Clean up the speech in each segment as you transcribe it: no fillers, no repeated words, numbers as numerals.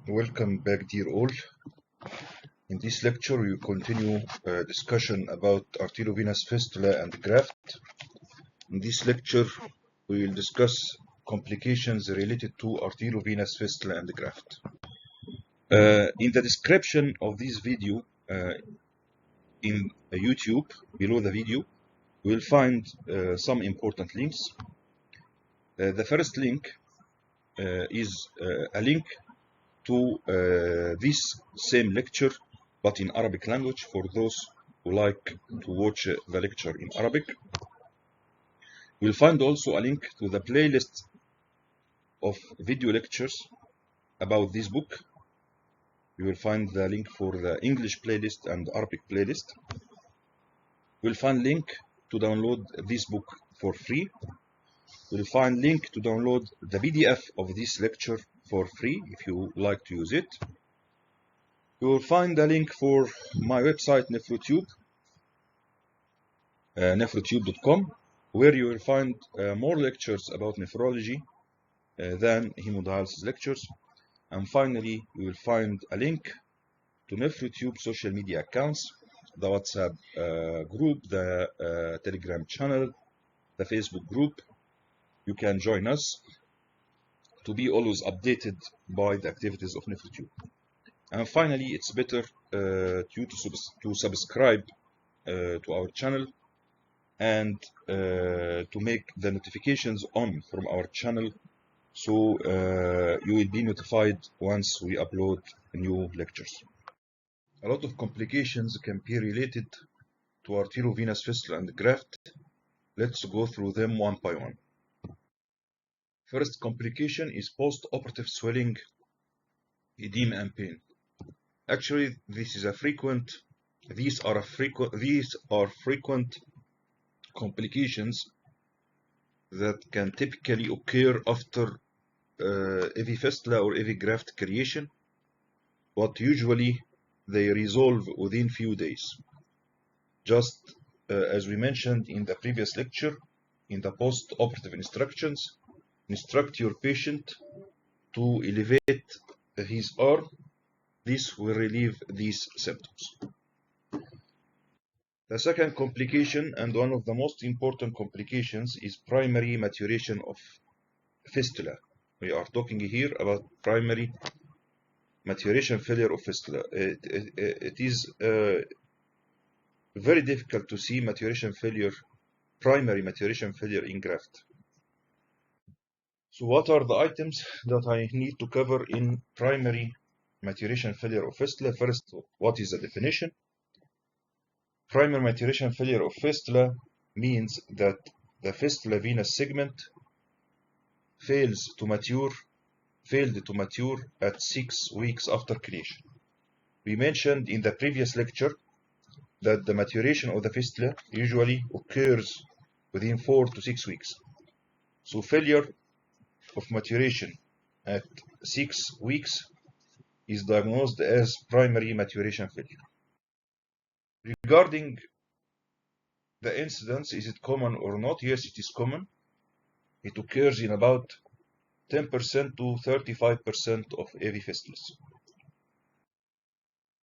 Welcome back, dear all. In this lecture, we will continue discussion about arteriovenous fistula and graft. In this lecture, we will discuss complications related to arteriovenous fistula and graft. In the description of this video in YouTube, below the video, we will find some important links. The first link is a link to this same lecture, but in Arabic language, for those who like to watch the lecture in Arabic. You'll find also a link to the playlist of video lectures about this book. You will find the link for the English playlist and Arabic playlist. You'll find link to download this book for free. You'll find link to download the PDF of this lecture for free if you like to use it. You will find a link for my website Nephrotube, nephrotube.com, where you will find more lectures about nephrology than hemodialysis lectures. And finally, you will find a link to Nephrotube social media accounts, the WhatsApp group, the Telegram channel, the Facebook group. You can join us to be always updated by the activities of Nephrotube. And finally, it's better to subscribe to our channel and to make the notifications on from our channel, so you will be notified once we upload new lectures. A lot of complications can be related to arteriovenous fistula and graft. Let's go through them one by one. First complication is post-operative swelling, edema, and pain. Actually, these are frequent complications that can typically occur after AV fistula or AV graft creation, but usually they resolve within few days. Just as we mentioned in the previous lecture, in the post-operative instructions, instruct your patient to elevate his arm. This will relieve these symptoms. The second complication, and one of the most important complications, is primary maturation of fistula. We are talking here about primary maturation failure of fistula. It is very difficult to see primary maturation failure in graft. So what are the items that I need to cover in primary maturation failure of fistula? First, what is the definition? Primary maturation failure of fistula means that the fistula venous segment failed to mature at 6 weeks after creation. We mentioned in the previous lecture that the maturation of the fistula usually occurs within 4 to 6 weeks. So failure of maturation at 6 weeks is diagnosed as primary maturation failure. Regarding the incidence, is it common or not? Yes, it is common. It occurs in about 10% to 35% of AV fistulas.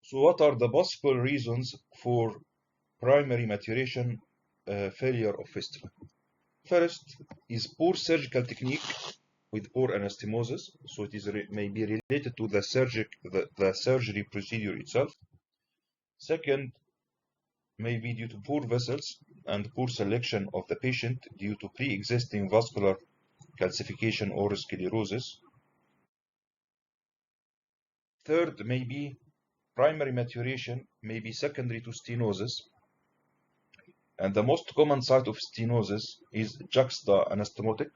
So what are the possible reasons for primary maturation failure of fistula? First is poor surgical technique with poor anastomosis, so it may be related to the surgery procedure itself. Second, may be due to poor vessels and poor selection of the patient due to pre-existing vascular calcification or sclerosis. Third, may be primary maturation may be secondary to stenosis, and the most common site of stenosis is juxta-anastomotic.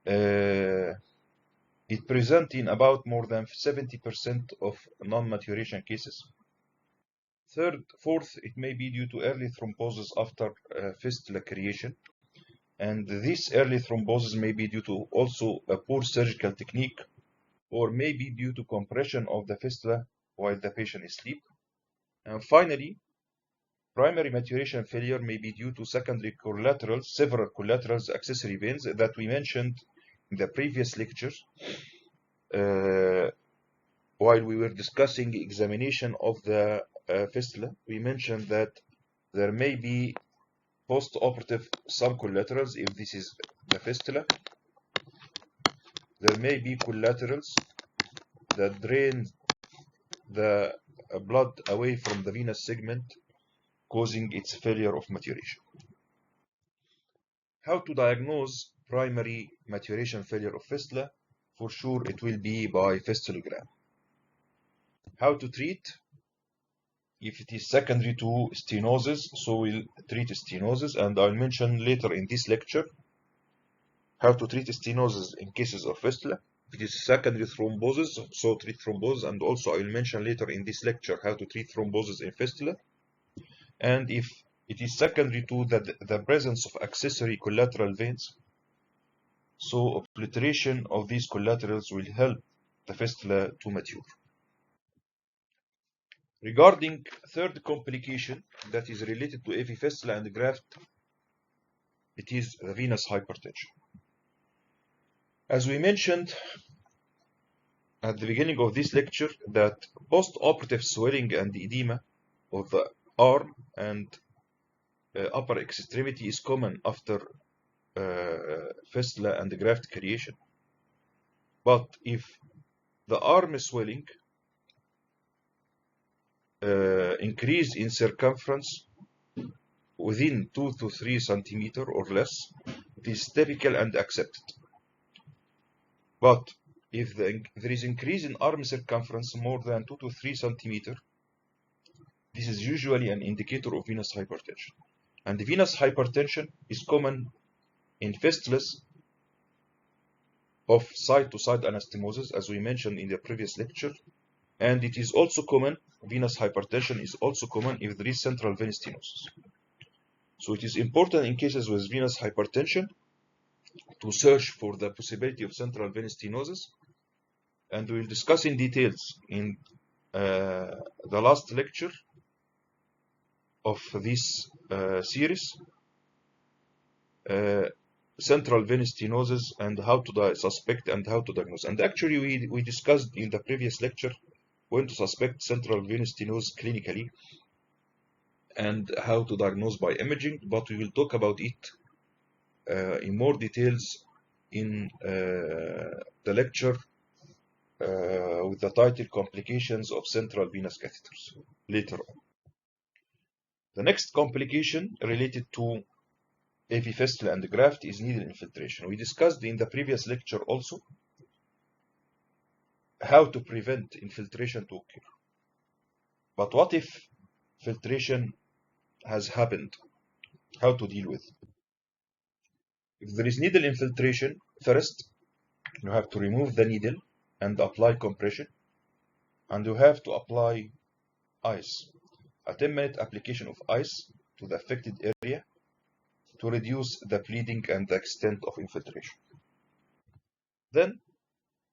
It presents in about more than 70% of non-maturation cases. Fourth, it may be due to early thrombosis after fistula creation, and this early thrombosis may be due to also a poor surgical technique, or may be due to compression of the fistula while the patient is asleep. And finally, primary maturation failure may be due to secondary collaterals, several collaterals, accessory veins that we mentioned in the previous lectures. while we were discussing examination of the fistula, we mentioned that there may be post-operative some collaterals. If this is the fistula, there may be collaterals that drain the blood away from the venous segment, causing its failure of maturation. How to diagnose primary maturation failure of fistula? For sure, it will be by fistulogram. How to treat? If it is secondary to stenosis, so we'll treat stenosis, and I'll mention later in this lecture how to treat stenosis in cases of fistula. If it is secondary thrombosis, so treat thrombosis, and also I'll mention later in this lecture how to treat thrombosis in fistula. And if it is secondary to the presence of accessory collateral veins, so obliteration of these collaterals will help the fistula to mature. Regarding third complication that is related to AV fistula and graft, it is the venous hypertension. As we mentioned at the beginning of this lecture, that post-operative swelling and edema of the arm and upper extremity is common after fistula and graft creation. But if the arm swelling increase in circumference within 2 to 3 centimeters or less, it is typical and accepted. But if there is increase in arm circumference more than 2 to 3 centimeters, this is usually an indicator of venous hypertension. And venous hypertension is common in fistulas of side-to-side anastomosis, as we mentioned in the previous lecture. And it is also common, venous hypertension is also common if there is central venous stenosis. So it is important in cases with venous hypertension to search for the possibility of central venous stenosis. And we will discuss in details in the last lecture of this series central venous stenosis and how to suspect and how to diagnose. And actually we discussed in the previous lecture when to suspect central venous stenosis clinically and how to diagnose by imaging, but we will talk about it in more details in the lecture with the title Complications of Central Venous Catheters later on. The next complication related to AV fistula and graft is needle infiltration. We discussed in the previous lecture also how to prevent infiltration to occur. But what if filtration has happened? How to deal with it? If there is needle infiltration, first you have to remove the needle and apply compression, and you have to apply ice. A 10-minute application of ice to the affected area to reduce the bleeding and the extent of infiltration. Then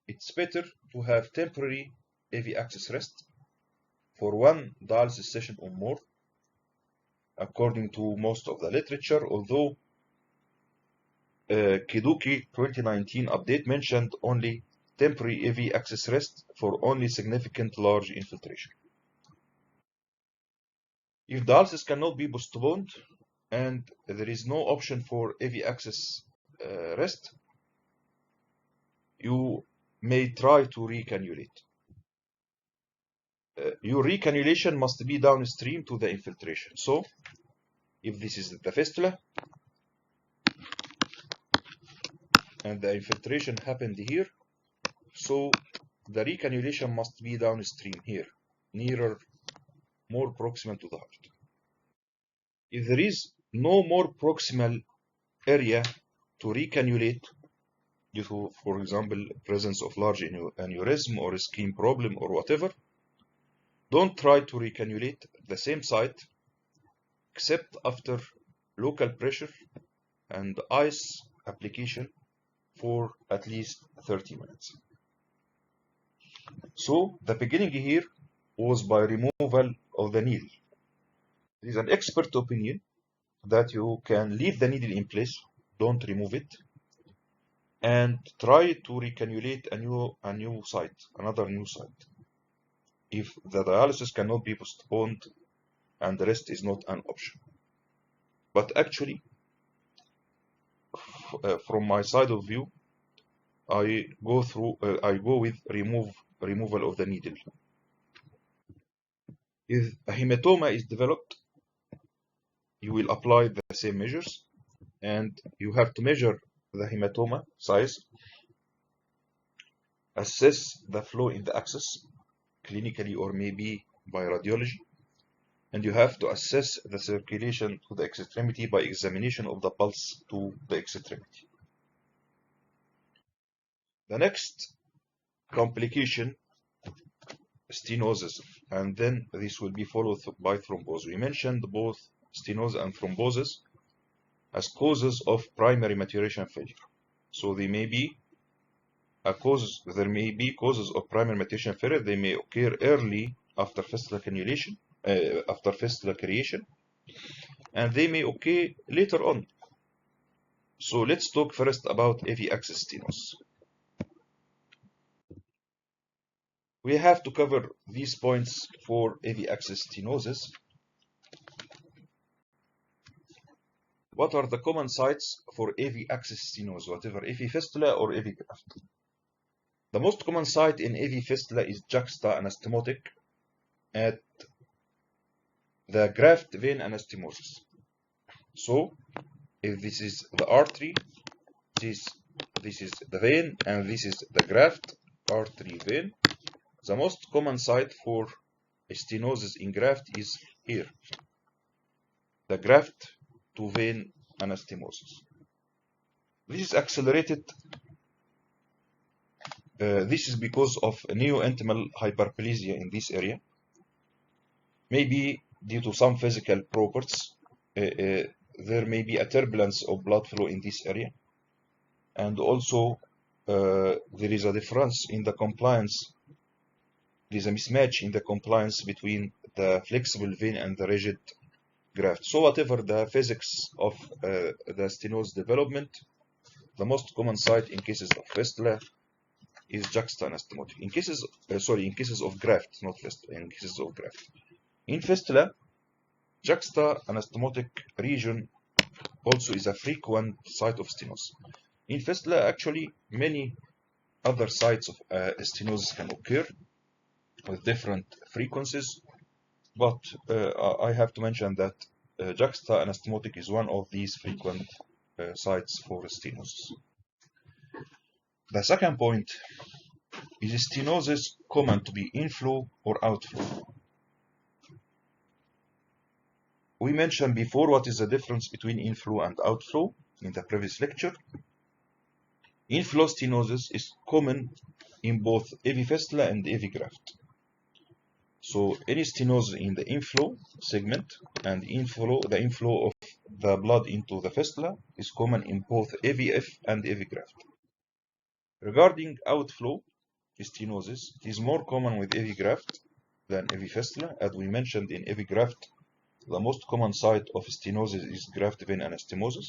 it's better to have temporary AV access rest for 1 dialysis session or more, according to most of the literature, although Kiduki 2019 update mentioned only temporary AV access rest for only significant large infiltration. If dialysis cannot be postponed and there is no option for AV access rest, you may try to recannulate. Your recannulation must be downstream to the infiltration. So, if this is the fistula and the infiltration happened here, so the recannulation must be downstream here, nearer, more proximal to the heart. If there is no more proximal area to recannulate due to, for example, presence of large aneurysm or a ischemic problem or whatever, don't try to recannulate the same site except after local pressure and ice application for at least 30 minutes. So the beginning here was by removal of the needle. There is an expert opinion that you can leave the needle in place, don't remove it, and try to recannulate another new site. if the dialysis cannot be postponed and the rest is not an option. But actually, from my side of view, I go with removal of the needle. If a hematoma is developed, you will apply the same measures, and you have to measure the hematoma size, assess the flow in the axis clinically or maybe by radiology, and you have to assess the circulation to the extremity by examination of the pulse to the extremity. The next complication, stenosis, and then this will be followed by thrombosis. We mentioned both stenosis and thrombosis as causes of primary maturation failure. So there may be causes of primary maturation failure. They may occur early after fistula cannulation, after fistula creation, and they may occur later on. So let's talk first about AV axis stenosis. We have to cover these points for AV axis stenosis. What are the common sites for AV axis stenosis, whatever AV fistula or AV graft? The most common site in AV fistula is juxta-anastomotic at the graft vein anastomosis. So, if this is the artery, this is the vein, and this is the graft, artery, vein, the most common site for stenosis in graft is here, the graft to vein anastomosis. This is accelerated. This is because of neointimal hyperplasia in this area, maybe due to some physical properties. There may be a turbulence of blood flow in this area, and also there is a difference in the compliance. There is a mismatch in the compliance between the flexible vein and the rigid graft. So whatever the physics of the stenosis development, the most common site in cases of fistula is juxta-anastomotic. In cases of graft, not fistula, in cases of graft. In fistula, juxta-anastomotic region also is a frequent site of stenosis. In fistula, actually, many other sites of stenosis can occur with different frequencies, but I have to mention that juxta-anastomotic is one of these frequent sites for stenosis. The second point is stenosis common to be inflow or outflow. We mentioned before what is the difference between inflow and outflow in the previous lecture. Inflow stenosis is common in both AV fistula and AV graft. So any stenosis in the inflow segment and the inflow of the blood into the fistula is common in both AVF and AV graft. Regarding outflow stenosis, it is more common with AV graft than AV fistula. As we mentioned, in AV graft, the most common site of stenosis is graft vein anastomosis.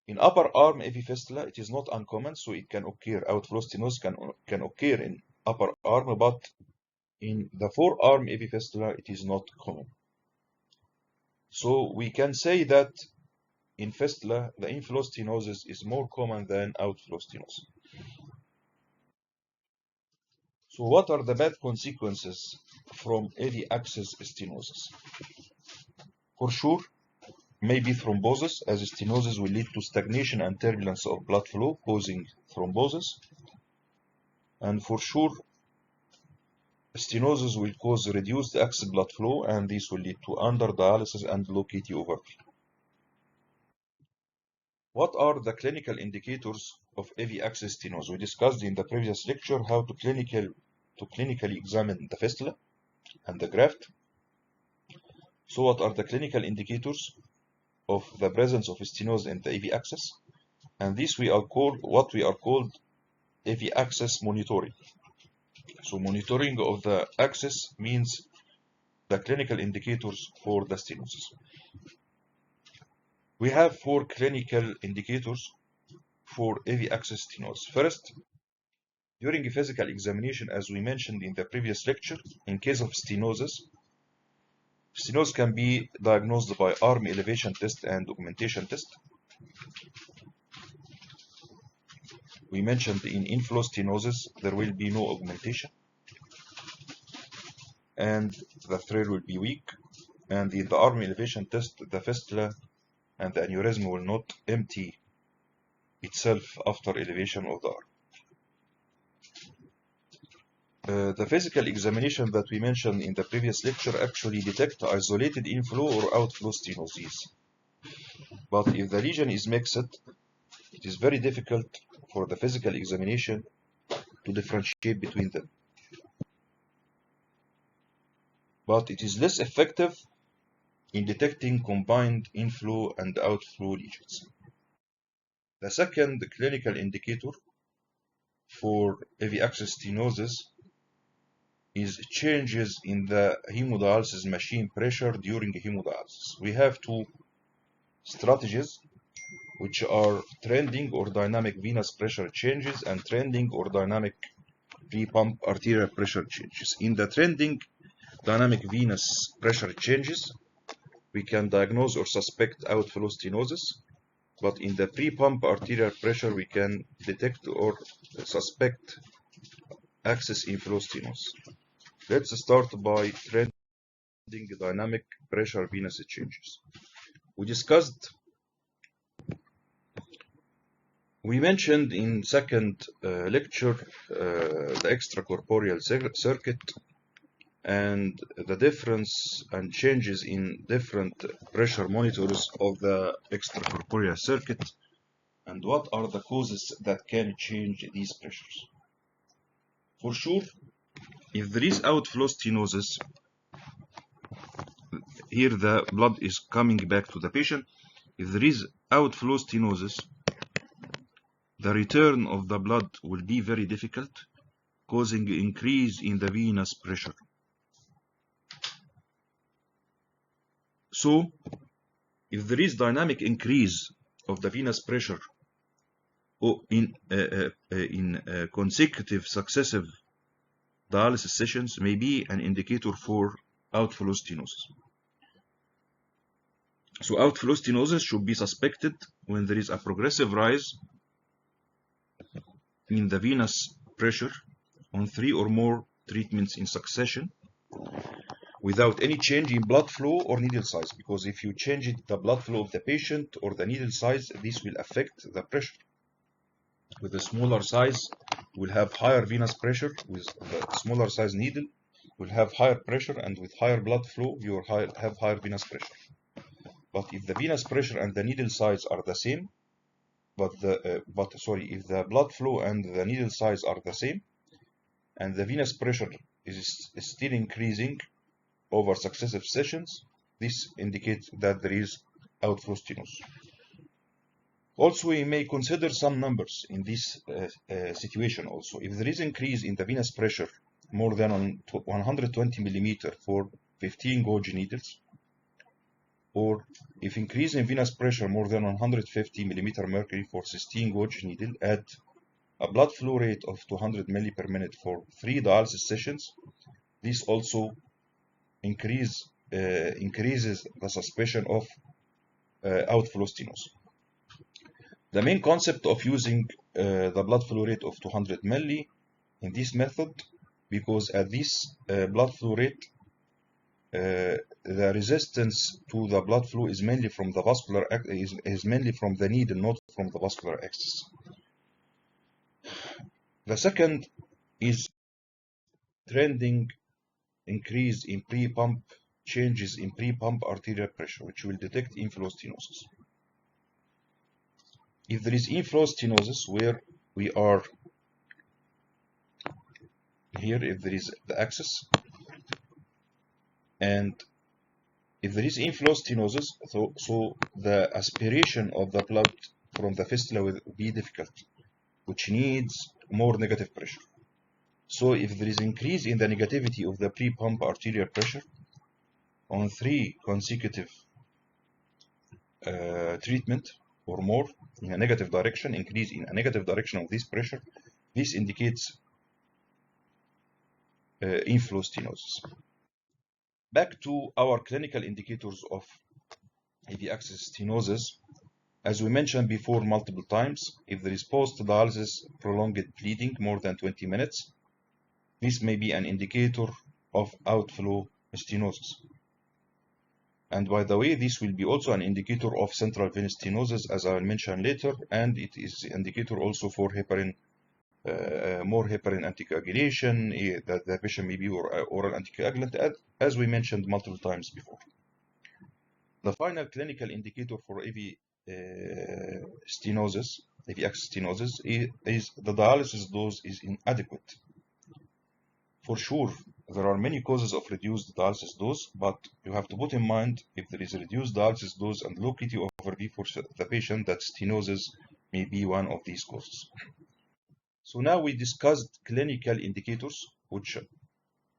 In upper arm AV fistula, it is not uncommon, so it can occur. Outflow stenosis can occur in upper arm, but in the forearm AV fistula, it is not common. So we can say that in fistula, the inflow stenosis is more common than outflow stenosis. So what are the bad consequences from AV axis stenosis? For sure, maybe thrombosis, as stenosis will lead to stagnation and turbulence of blood flow, causing thrombosis. And for sure, stenosis will cause reduced axis blood flow, and this will lead to underdialysis and low KT overflow. What are the clinical indicators of AV axis stenosis? We discussed in the previous lecture how to clinically examine the fistula and the graft. So what are the clinical indicators of the presence of stenosis in the AV axis? And this we are called AV axis monitoring. So monitoring of the axis means the clinical indicators for the stenosis. We have 4 clinical indicators for AV axis stenosis. First, During a physical examination, as we mentioned in the previous lecture, in case of stenosis, stenosis can be diagnosed by arm elevation test and augmentation test. We mentioned in inflow stenosis, there will be no augmentation, and the thread will be weak. And in the arm elevation test, the fistula and the aneurysm will not empty itself after elevation of the arm. The physical examination that we mentioned in the previous lecture actually detect isolated inflow or outflow stenosis. But if the lesion is mixed, it is very difficult for the physical examination to differentiate between them. But it is less effective in detecting combined inflow and outflow lesions. The second clinical indicator for AV access stenosis is changes in the hemodialysis machine pressure during hemodialysis. We have two strategies, which are trending or dynamic venous pressure changes and trending or dynamic pre-pump arterial pressure changes. In the trending dynamic venous pressure changes, we can diagnose or suspect outflow stenosis, but in the pre-pump arterial pressure, we can detect or suspect access inflow stenosis. Let's start by trending dynamic pressure venous changes. We mentioned in second lecture the extracorporeal circuit and the difference and changes in different pressure monitors of the extracorporeal circuit and what are the causes that can change these pressures. For sure, if there is outflow stenosis, here the blood is coming back to the patient. If there is outflow stenosis, the return of the blood will be very difficult, causing increase in the venous pressure. So, if there is dynamic increase of the venous pressure in consecutive successive dialysis sessions, may be an indicator for outflow stenosis. So outflow stenosis should be suspected when there is a progressive rise in the venous pressure on 3 or more treatments in succession without any change in blood flow or needle size, because if you change the blood flow of the patient or the needle size, this will affect the pressure. With a smaller size, we'll have higher venous pressure. With the smaller size needle, we'll have higher pressure, and with higher blood flow, you have higher venous pressure. But if the venous pressure and the needle size are the same, if the blood flow and the needle size are the same, and the venous pressure is still increasing over successive sessions, this indicates that there is outflow stenosis. Also, we may consider some numbers in this situation also. If there is increase in the venous pressure more than 120 millimeter for 15 gauge needles, or if increase in venous pressure more than 150 millimeter mercury for 16 gauge needle at a blood flow rate of 200 milli per minute for 3 dialysis sessions, this also increases the suspicion of outflow stenosis. The main concept of using the blood flow rate of 200 milli in this method, because at this blood flow rate, the resistance to the blood flow is mainly from the vascular is mainly from the needle, not from the vascular axis. The second is trending increase in pre-pump changes in pre-pump arterial pressure, which will detect inflow stenosis. If there is inflow stenosis, where we are here, if there is the axis, and if there is inflow stenosis, so the aspiration of the blood from the fistula will be difficult, which needs more negative pressure. So if there is increase in the negativity of the pre-pump arterial pressure on 3 consecutive treatment or more in a negative direction, increase in a negative direction of this pressure, this indicates inflow stenosis. Back to our clinical indicators of AV access stenosis. As we mentioned before multiple times, if there is post-dialysis prolonged bleeding more than 20 minutes, this may be an indicator of outflow stenosis. And by the way, this will be also an indicator of central venous stenosis, as I will mention later, and it is an indicator also for heparin, more heparin anticoagulation, that the patient may be oral anticoagulant, as we mentioned multiple times before. The final clinical indicator for AV stenosis, AV access stenosis, is the dialysis dose is inadequate. For sure, there are many causes of reduced dialysis dose, but you have to put in mind if there is a reduced dialysis dose and low QT over V for the patient, that stenosis may be one of these causes. So now we discussed clinical indicators, which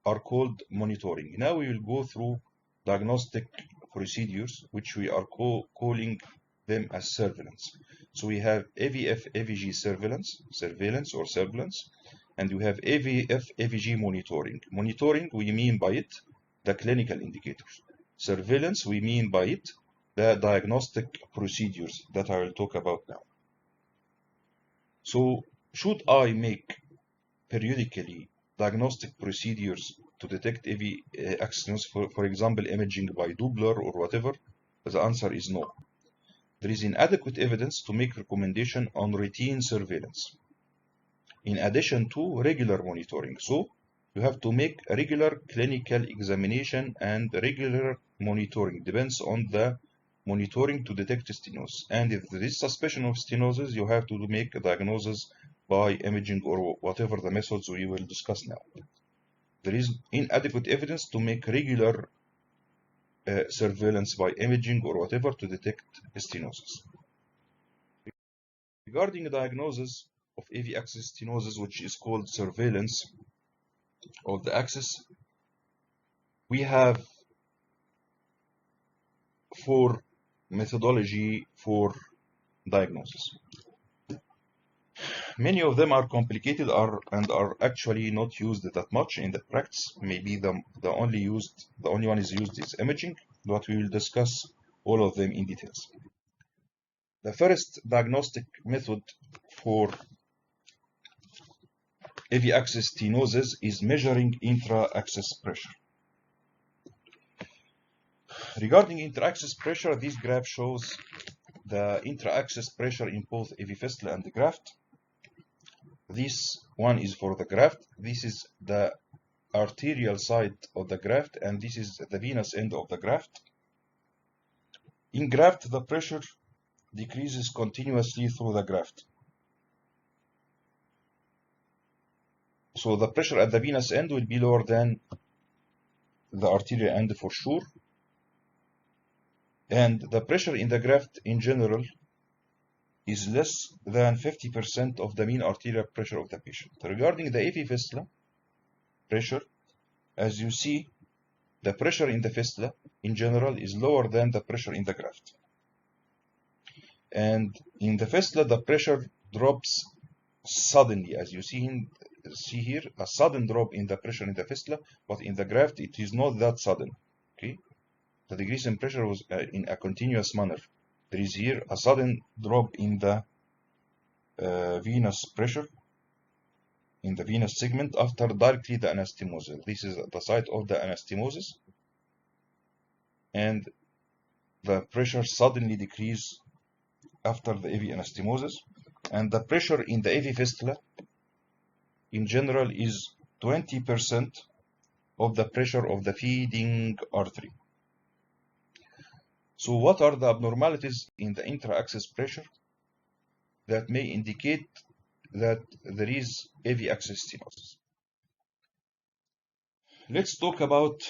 are called monitoring. Now we will go through diagnostic procedures, which we are calling them as surveillance. So we have AVF, AVG surveillance, and we have AVF, AVG monitoring. Monitoring, we mean by it the clinical indicators. Surveillance, we mean by it the diagnostic procedures that I will talk about now. So should I make periodically diagnostic procedures to detect AV access, for example, imaging by Doppler or whatever? The answer is no. There is inadequate evidence to make recommendation on routine surveillance, in addition to regular monitoring. So you have to make a regular clinical examination and regular monitoring. Depends on the monitoring to detect stenosis. And if there is suspicion of stenosis, you have to make a diagnosis by imaging or whatever the methods we will discuss now. There is inadequate evidence to make regular surveillance by imaging or whatever to detect stenosis. Regarding the diagnosis of AV access stenosis, which is called surveillance of the access, we have 4 methodology for diagnosis. Many of them are complicated and are actually not used that much in the practice. Maybe the only one is used is imaging, but we will discuss all of them in details. The first diagnostic method for AV access stenosis is measuring intra-access pressure. Regarding intra-access pressure, this graph shows the intra-access pressure in both AV fistula and the graft. This one is for the graft. This is the arterial side of the graft, and this is the venous end of the graft. In graft, the pressure decreases continuously through the graft. So the pressure at the venous end will be lower than the arterial end for sure. And the pressure in the graft in general is less than 50% of the mean arterial pressure of the patient. Regarding the AV fistula pressure, as you see, the pressure in the fistula in general is lower than the pressure in the graft. And in the fistula, the pressure drops suddenly, as you see here, a sudden drop in the pressure in the fistula, but in the graft, it is not that sudden. Okay, the decrease in pressure was in a continuous manner. There is here a sudden drop in the venous pressure, in the venous segment after directly the anastomosis. This is the site of the anastomosis, and the pressure suddenly decreases after the AV anastomosis, and the pressure in the AV fistula in general is 20% of the pressure of the feeding artery. So what are the abnormalities in the intra-access pressure that may indicate that there is AV access stenosis? Let's talk about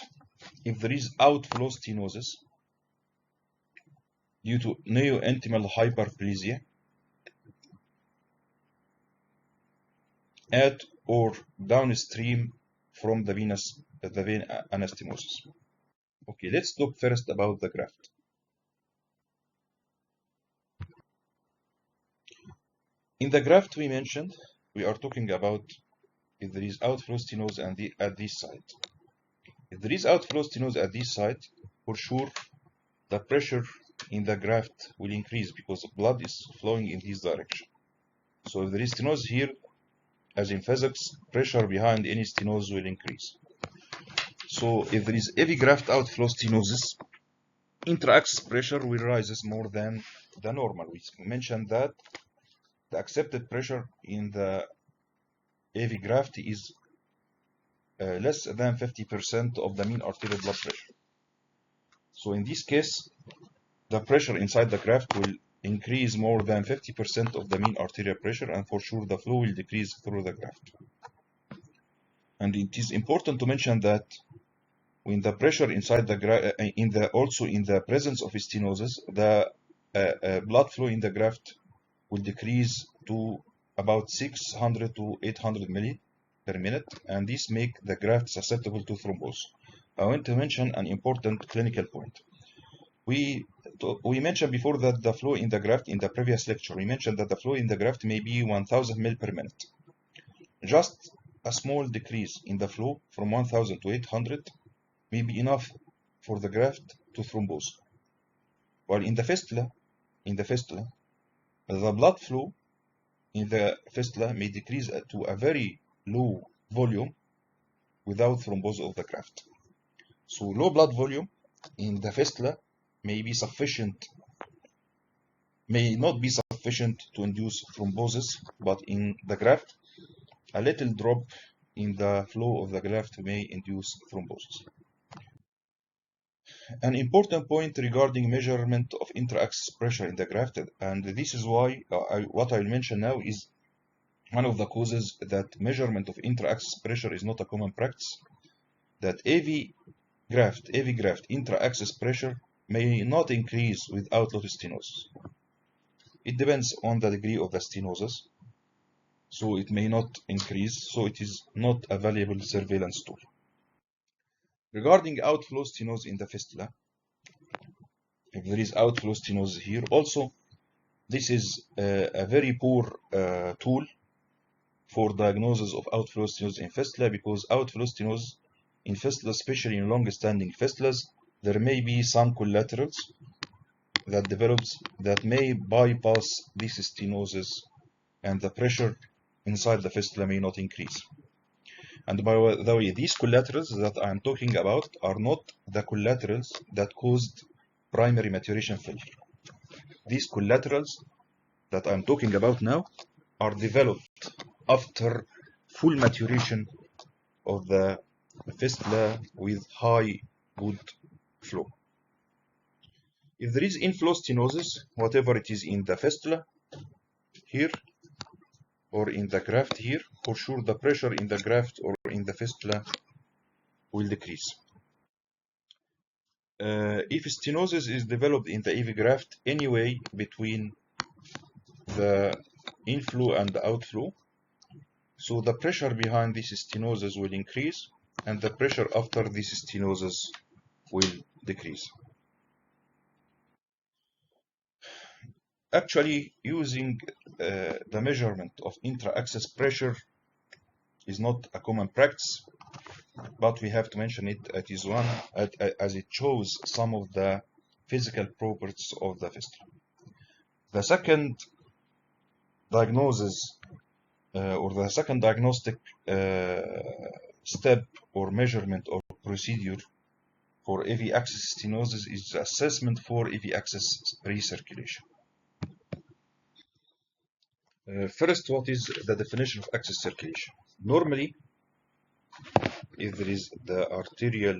if there is outflow stenosis due to neointimal hyperplasia at or downstream from the vein anastomosis. Okay, let's talk first about the graft. In the graft we mentioned, we are talking about if there is outflow stenosis at this site. If there is outflow stenosis at this site, for sure the pressure in the graft will increase because blood is flowing in this direction. So if there is stenosis here, as in physics, pressure behind any stenosis will increase. So if there is heavy graft outflow stenosis, intra-axis pressure will rise more than the normal. We mentioned that the accepted pressure in the heavy graft is less than 50% of the mean arterial blood pressure. So in this case, the pressure inside the graft will increase more than 50% of the mean arterial pressure, and for sure the flow will decrease through the graft. And it is important to mention that when the pressure inside the graft, also in the presence of stenosis, the blood flow in the graft will decrease to about 600 to 800 milli per minute, and this make the graft susceptible to thrombosis. I want to mention an important clinical point. We mentioned before that the flow in the graft in the previous lecture. We mentioned that the flow in the graft may be 1000 ml per minute. Just a small decrease in the flow from 1000 to 800 may be enough for the graft to thrombose. While in the fistula, the blood flow in the fistula may decrease to a very low volume without thrombosis of the graft. So low blood volume in the fistula may not be sufficient to induce thrombosis, but in the graft, a little drop in the flow of the graft may induce thrombosis. An important point regarding measurement of intra-axis pressure in the graft, and this is why what I will mention now is one of the causes that measurement of intra-axis pressure is not a common practice, that AV graft intra-axis pressure may not increase with outflow stenosis. It depends on the degree of the stenosis, so it may not increase, so it is not a valuable surveillance tool. Regarding outflow stenosis in the fistula, if there is outflow stenosis here, also this is a very poor tool for diagnosis of outflow stenosis in fistula, because outflow stenosis in fistula, especially in long-standing fistulas, there may be some collaterals that develops that may bypass this stenosis, and the pressure inside the fistula may not increase. And by the way, these collaterals that I am talking about are not the collaterals that caused primary maturation failure. These collaterals that I am talking about now are developed after full maturation of the fistula with high good flow. If there is inflow stenosis, whatever it is in the fistula here or in the graft here, for sure the pressure in the graft or in the fistula will decrease. If stenosis is developed in the AV graft anyway between the inflow and the outflow, so the pressure behind this stenosis will increase and the pressure after this stenosis will decrease. Actually, using the measurement of intra-axis pressure is not a common practice, but we have to mention it as it shows some of the physical properties of the fistula. The second diagnosis or the second diagnostic step or measurement or procedure for AV axis stenosis is assessment for AV axis recirculation. First, what is the definition of axis circulation? Normally, if there is the arterial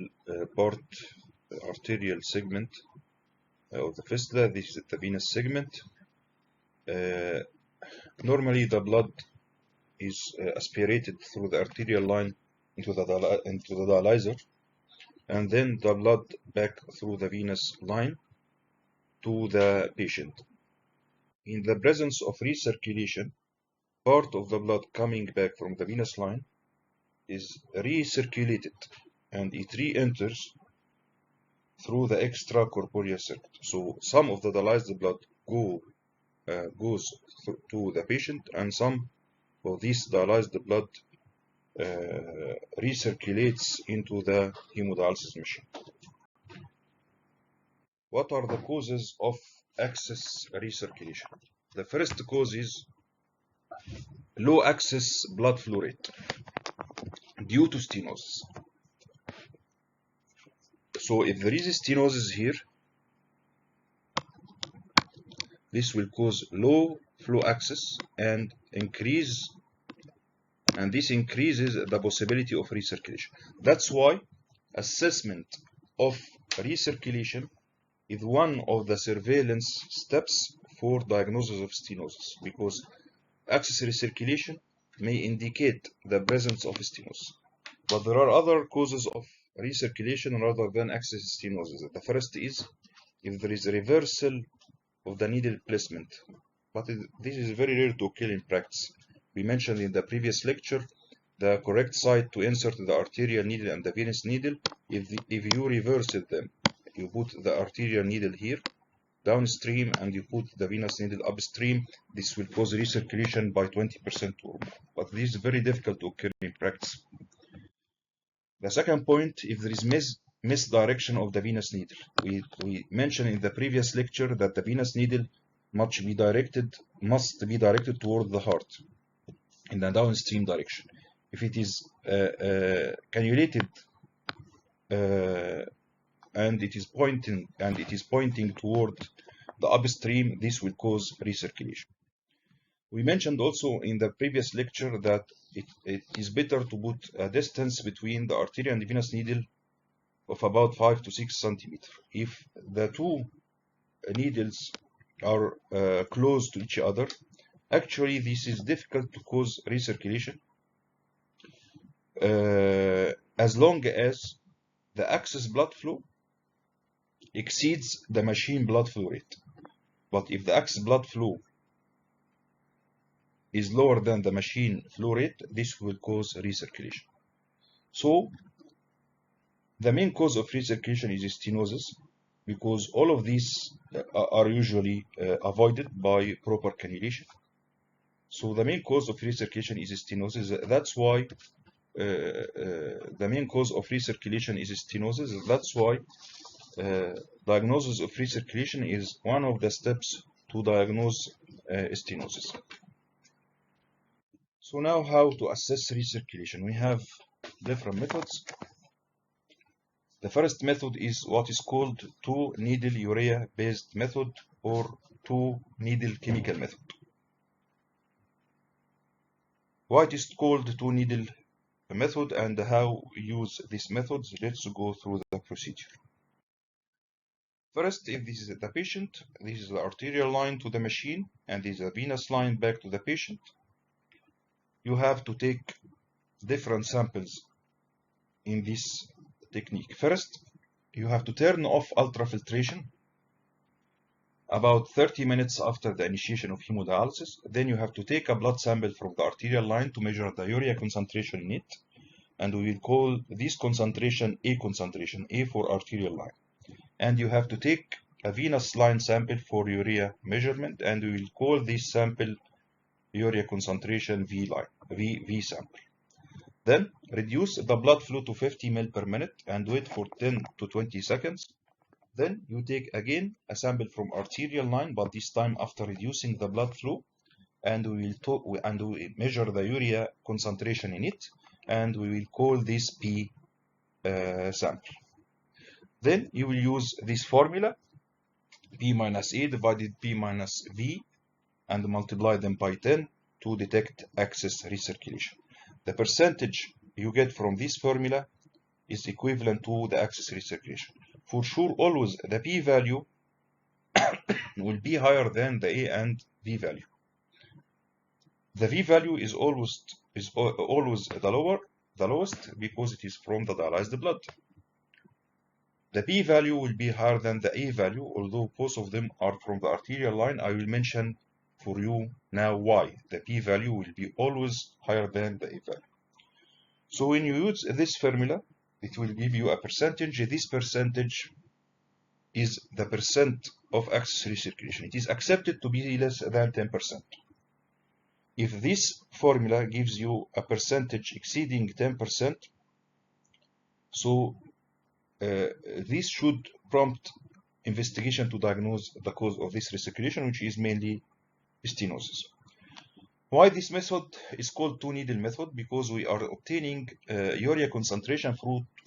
arterial segment of the fistula, this is the venous segment. Normally, the blood is aspirated through the arterial line into the dialyzer, and then the blood back through the venous line to the patient. In the presence of recirculation, part of the blood coming back from the venous line is recirculated and it re-enters through the extracorporeal circuit. So some of the dialyzed blood goes to the patient, and some of this dialyzed blood recirculates into the hemodialysis machine. What are the causes of excess recirculation? The first cause is low excess blood flow rate due to stenosis. So if there is stenosis here, this will cause low flow access and this increases the possibility of recirculation. That's why assessment of recirculation is one of the surveillance steps for diagnosis of stenosis, because excess recirculation may indicate the presence of stenosis. But there are other causes of recirculation rather than excess stenosis. The first is if there is a reversal of the needle placement, but this is very rare to occur in practice. We mentioned in the previous lecture the correct site to insert the arterial needle and the venous needle. If you reverse them, you put the arterial needle here downstream and you put the venous needle upstream, this will cause recirculation by 20% or more. But this is very difficult to occur in practice. The second point, if there is misdirection of the venous needle. We mentioned in the previous lecture that the venous needle must be directed toward the heart in the downstream direction. If it is cannulated and it is pointing toward the upstream, this will cause recirculation. We mentioned also in the previous lecture that it is better to put a distance between the arterial and the venous needle of about 5 to 6 centimeters. If the two needles are close to each other, actually this is difficult to cause recirculation as long as the excess blood flow exceeds the machine blood flow rate. But if the excess blood flow is lower than the machine flow rate, this will cause recirculation. So the main cause of recirculation is stenosis, because all of these are usually avoided by proper cannulation. So the main cause of recirculation is stenosis. That's why the main cause of recirculation is stenosis. That's why diagnosis of recirculation is one of the steps to diagnose stenosis. So now, how to assess recirculation? We have different methods. The first method is what is called two-needle urea-based method or two-needle chemical method. Why it is called two-needle method and how we use these methods? Let's go through the procedure. First, if this is the patient, this is the arterial line to the machine and this is a venous line back to the patient. You have to take different samples in this technique. First, you have to turn off ultrafiltration about 30 minutes after the initiation of hemodialysis. Then you have to take a blood sample from the arterial line to measure the urea concentration in it. And we will call this concentration A concentration, A for arterial line. And you have to take a venous line sample for urea measurement, and we will call this sample urea concentration V sample. Then reduce the blood flow to 50 ml per minute and wait for 10 to 20 seconds. Then you take again a sample from arterial line, but this time after reducing the blood flow, and we will measure the urea concentration in it, and we will call this P sample. Then you will use this formula, P minus A divided P minus V, and multiply them by 10 to detect excess recirculation. The percentage you get from this formula is equivalent to the excess recirculation. For sure, always the P value will be higher than the A and V value. The V value is always the lowest because it is from the dialyzed blood. The P value will be higher than the A value, although both of them are from the arterial line. I will mention for you now why. The P value will be always higher than the A value. So when you use this formula, it will give you a percentage. This percentage is the percent of excess recirculation. It is accepted to be less than 10%. if this formula gives you a percentage exceeding 10%, so this should prompt investigation to diagnose the cause of this recirculation, which is mainly stenosis. Why this method is called two-needle method? Because we are obtaining urea concentration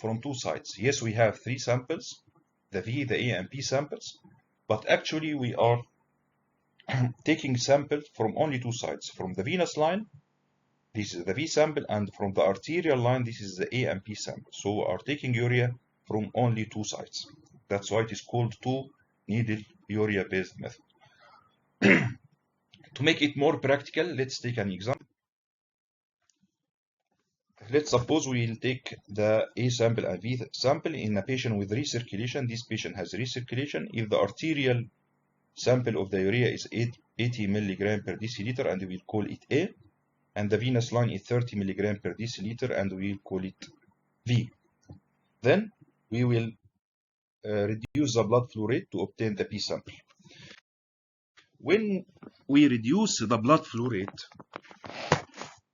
from two sites. Yes, we have three samples, the V, the A, and P samples, but actually we are taking samples from only two sites. From the venous line, this is the V sample, and from the arterial line, this is the A and P sample. So we are taking urea from only two sites. That's why it is called two-needle urea-based method. To make it more practical, let's take an example. Let's suppose we will take the A sample and V sample in a patient with recirculation. This patient has recirculation. If the arterial sample of the urea is 80 milligram per deciliter, and we will call it A, and the venous line is 30 milligram per deciliter, and we will call it V. Then we will reduce the blood flow rate to obtain the P sample. When we reduce the blood flow rate,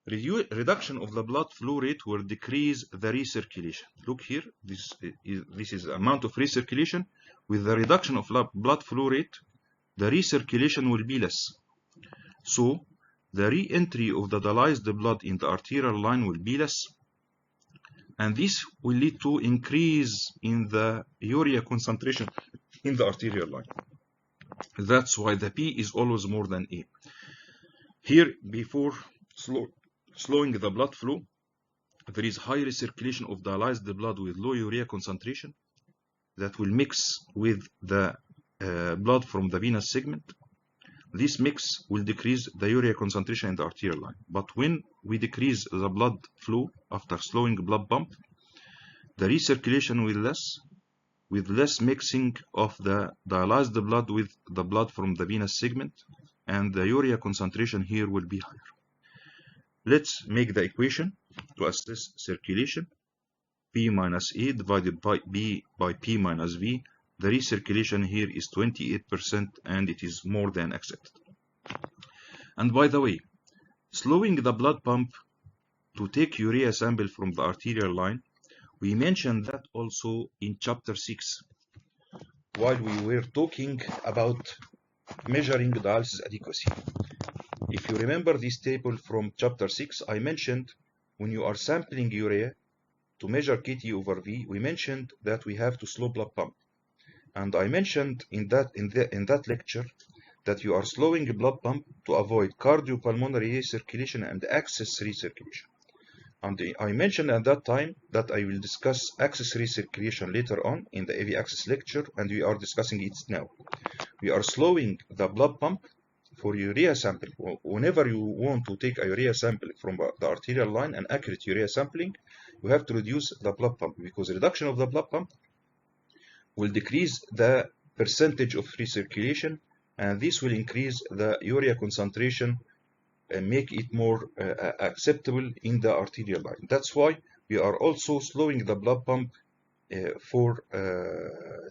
reduction of the blood flow rate will decrease the recirculation. Look here, this is the amount of recirculation. With the reduction of blood flow rate, the recirculation will be less. So the re-entry of the dialyzed blood in the arterial line will be less, and this will lead to increase in the urea concentration in the arterial line. That's why the P is always more than A. Here, before slowing the blood flow, there is high recirculation of dialyzed blood with low urea concentration that will mix with the blood from the venous segment. This mix will decrease the urea concentration in the arterial line. But when we decrease the blood flow after slowing blood pump, the recirculation will less, with less mixing of the dialyzed blood with the blood from the venous segment, and the urea concentration here will be higher. Let's make the equation to assess circulation. P minus A divided by B by P minus V. The recirculation here is 28%, and it is more than accepted. And by the way, slowing the blood pump to take urea sample from the arterial line, we mentioned that also in chapter 6, while we were talking about measuring dialysis adequacy. If you remember this table from chapter 6, I mentioned when you are sampling urea to measure KT over V, we mentioned that we have to slow blood pump. And I mentioned in that lecture that you are slowing blood pump to avoid cardiopulmonary recirculation and access recirculation. And I mentioned at that time that I will discuss access recirculation later on in the AV access lecture, and we are discussing it now. We are slowing the blood pump for urea sample. Whenever you want to take a urea sample from the arterial line, an accurate urea sampling, you have to reduce the blood pump, because reduction of the blood pump will decrease the percentage of recirculation, and this will increase the urea concentration and make it more acceptable in the arterial line. That's why we are also slowing the blood pump for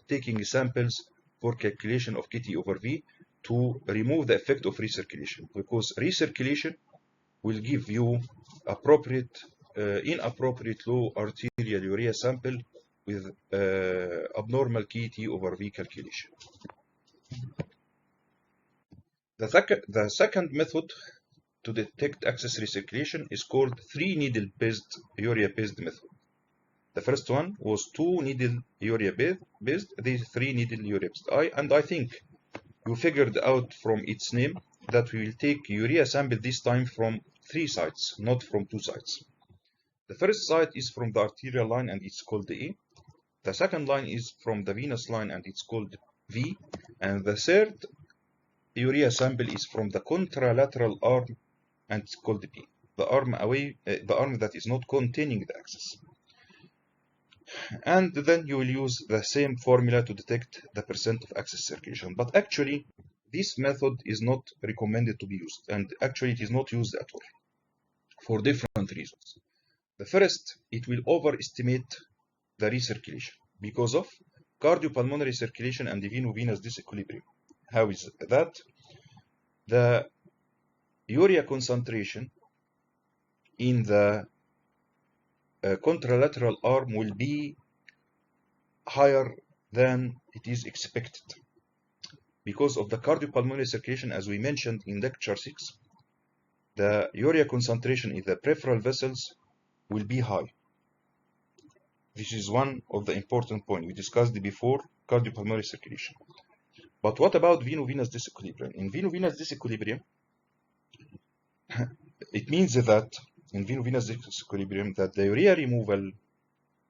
taking samples for calculation of KT over V to remove the effect of recirculation, because recirculation will give you inappropriate low arterial urea sample with abnormal KT over V calculation. The second method to detect excess recirculation is called three-needle based urea-based method. The first one was two-needle urea-based, this three-needle urea-based. I think you figured out from its name that we will take urea sample this time from three sites, not from two sites. The first site is from the arterial line, and it's called the A. The second line is from the venous line, and it's called V. And the third urea sample is from the contralateral arm, and it's called P. The arm that is not containing the axis. And then you will use the same formula to detect the percent of excess circulation. But actually, this method is not recommended to be used, and actually it is not used at all for different reasons. The first, it will overestimate the recirculation because of cardiopulmonary circulation and the veno-venous disequilibrium. How is that? The urea concentration in the contralateral arm will be higher than it is expected because of the cardiopulmonary circulation. As we mentioned in lecture 6, the urea concentration in the peripheral vessels will be high. This is one of the important points we discussed before cardiopulmonary circulation. But what about veno-venous disequilibrium? In veno-venous disequilibrium, it means that in veno-venous disequilibrium that the urea removal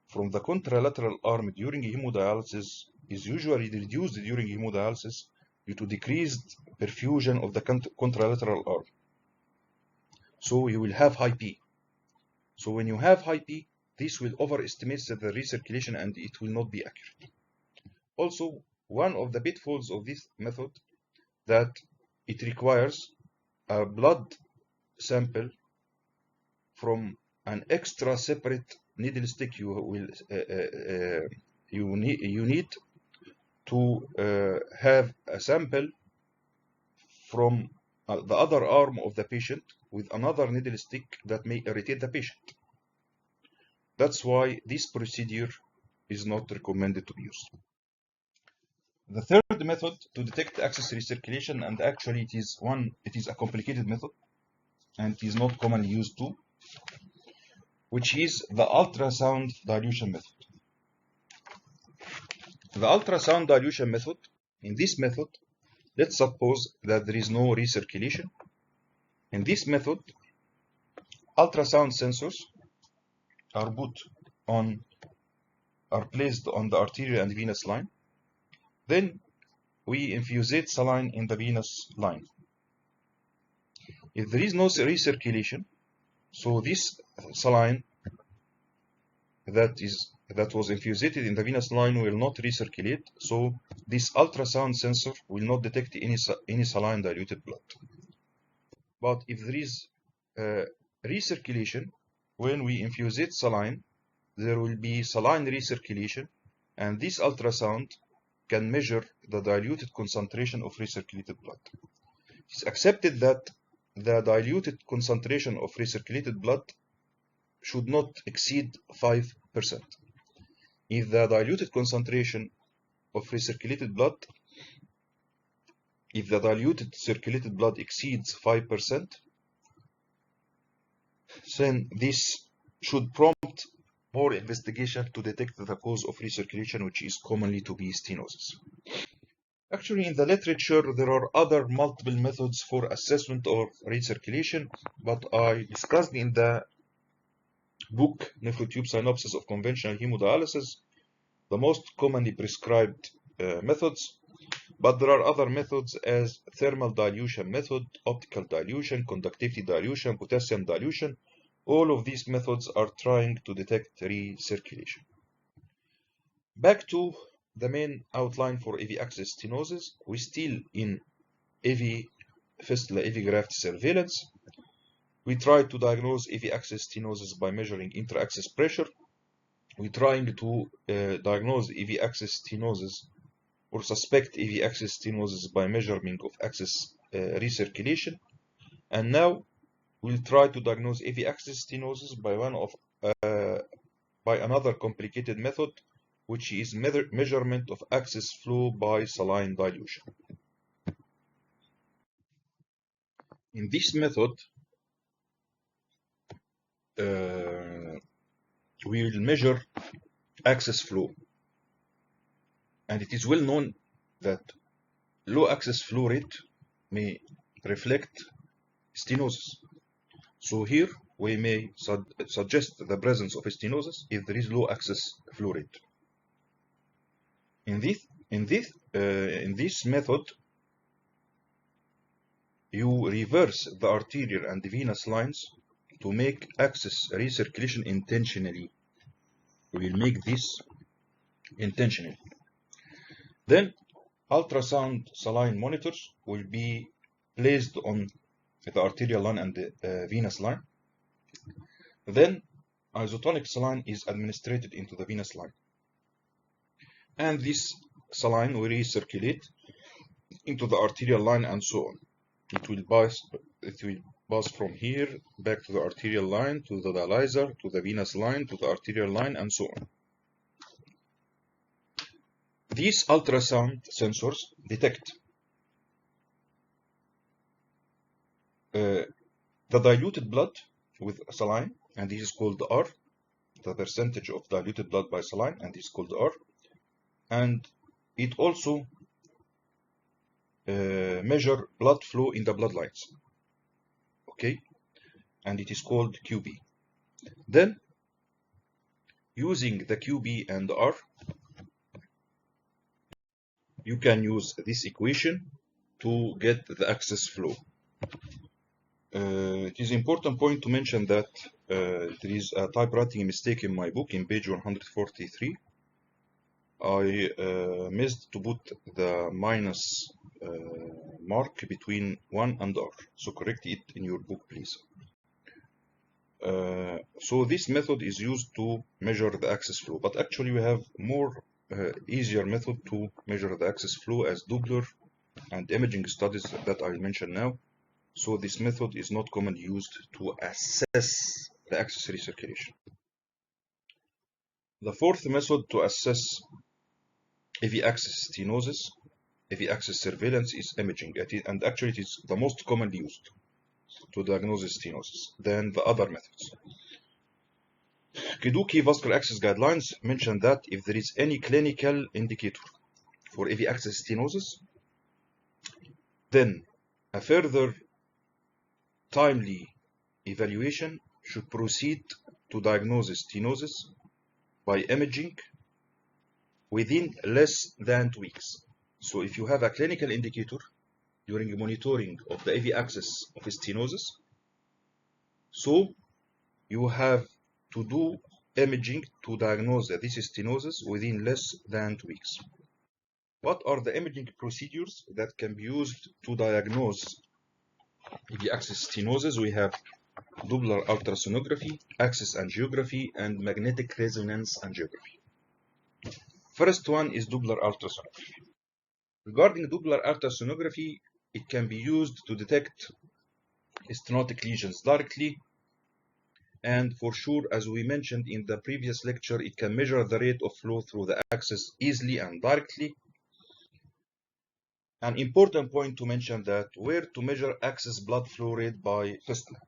from the contralateral arm during hemodialysis is usually reduced during hemodialysis due to decreased perfusion of the contralateral arm. So you will have high P. So when you have high P, this will overestimate the recirculation and it will not be accurate. Also, one of the pitfalls of this method that it requires a blood sample from an extra separate needle stick. You need to have a sample from the other arm of the patient with another needle stick that may irritate the patient. That's why this procedure is not recommended to be used. The third method to detect access recirculation, and actually it is a complicated method and it is not commonly used too, which is the ultrasound dilution method. The ultrasound dilution method, in this method, let's suppose that there is no recirculation. In this method, ultrasound sensors are placed on the arterial and venous line. Then we infusate saline in the venous line. If there is no recirculation, so this saline that was infused in the venous line will not recirculate, so this ultrasound sensor will not detect any saline diluted blood. But if there is recirculation, when we infusate saline, there will be saline recirculation, and this ultrasound can measure the diluted concentration of recirculated blood. It's accepted that the diluted concentration of recirculated blood should not exceed 5%. If the diluted concentration of recirculated blood, if the diluted circulated blood exceeds 5%, then this should prompt more investigation to detect the cause of recirculation, which is commonly to be stenosis. Actually, in the literature, there are other multiple methods for assessment of recirculation, but I discussed in the book Nephrotube Synopsis of Conventional Hemodialysis the most commonly prescribed methods, but there are other methods as thermal dilution method, optical dilution, conductivity dilution, potassium dilution. All of these methods are trying to detect recirculation. Back to the main outline for AV access stenosis. We're still in AV fistula, AV graft surveillance. We try to diagnose AV access stenosis by measuring intra-access pressure. We're trying to diagnose AV access stenosis or suspect AV access stenosis by measurement of access recirculation. And now we'll try to diagnose AV access stenosis by another complicated method, which is measurement of access flow by saline dilution. In this method, we will measure access flow, and it is well known that low access flow rate may reflect stenosis. So here we may suggest the presence of stenosis if there is low access flow rate. In this method, you reverse the arterial and the venous lines to make access recirculation intentionally. We will make this intentionally. Then ultrasound saline monitors will be placed on the arterial line and the venous line. Then isotonic saline is administered into the venous line. And this saline will recirculate into the arterial line and so on. It will it will pass from here back to the arterial line, to the dialyzer, to the venous line, to the arterial line, and so on. These ultrasound sensors detect the diluted blood with saline, and this is called R, the percentage of diluted blood by saline, and this is called R. And it also measure blood flow in the bloodlines, okay, and it is called QB. Then, using the QB and R, you can use this equation to get the access flow. It is important point to mention that there is a typewriting mistake in my book in page 143. I missed to put the minus mark between 1 and R, so correct it in your book, please. So this method is used to measure the access flow, but actually we have more easier method to measure the access flow as Doppler and imaging studies that I'll mention now. So this method is not commonly used to assess the accessory circulation. The fourth method to assess AV access stenosis, AV access surveillance, is imaging, and actually it is the most commonly used to diagnose stenosis than the other methods. Keduki vascular access guidelines mention that if there is any clinical indicator for AV access stenosis, then a further timely evaluation should proceed to diagnose stenosis by imaging within less than 2 weeks. So if you have a clinical indicator during monitoring of the AV axis of stenosis, so you have to do imaging to diagnose this stenosis within less than 2 weeks. What are the imaging procedures that can be used to diagnose AV axis stenosis? We have Doppler ultrasonography, axis angiography, and magnetic resonance angiography. First one is Doppler ultrasonography. Regarding Doppler ultrasonography, it can be used to detect stenotic lesions directly, and for sure, as we mentioned in the previous lecture, it can measure the rate of flow through the axis easily and directly. An important point to mention that where to measure axis blood flow rate by fistula,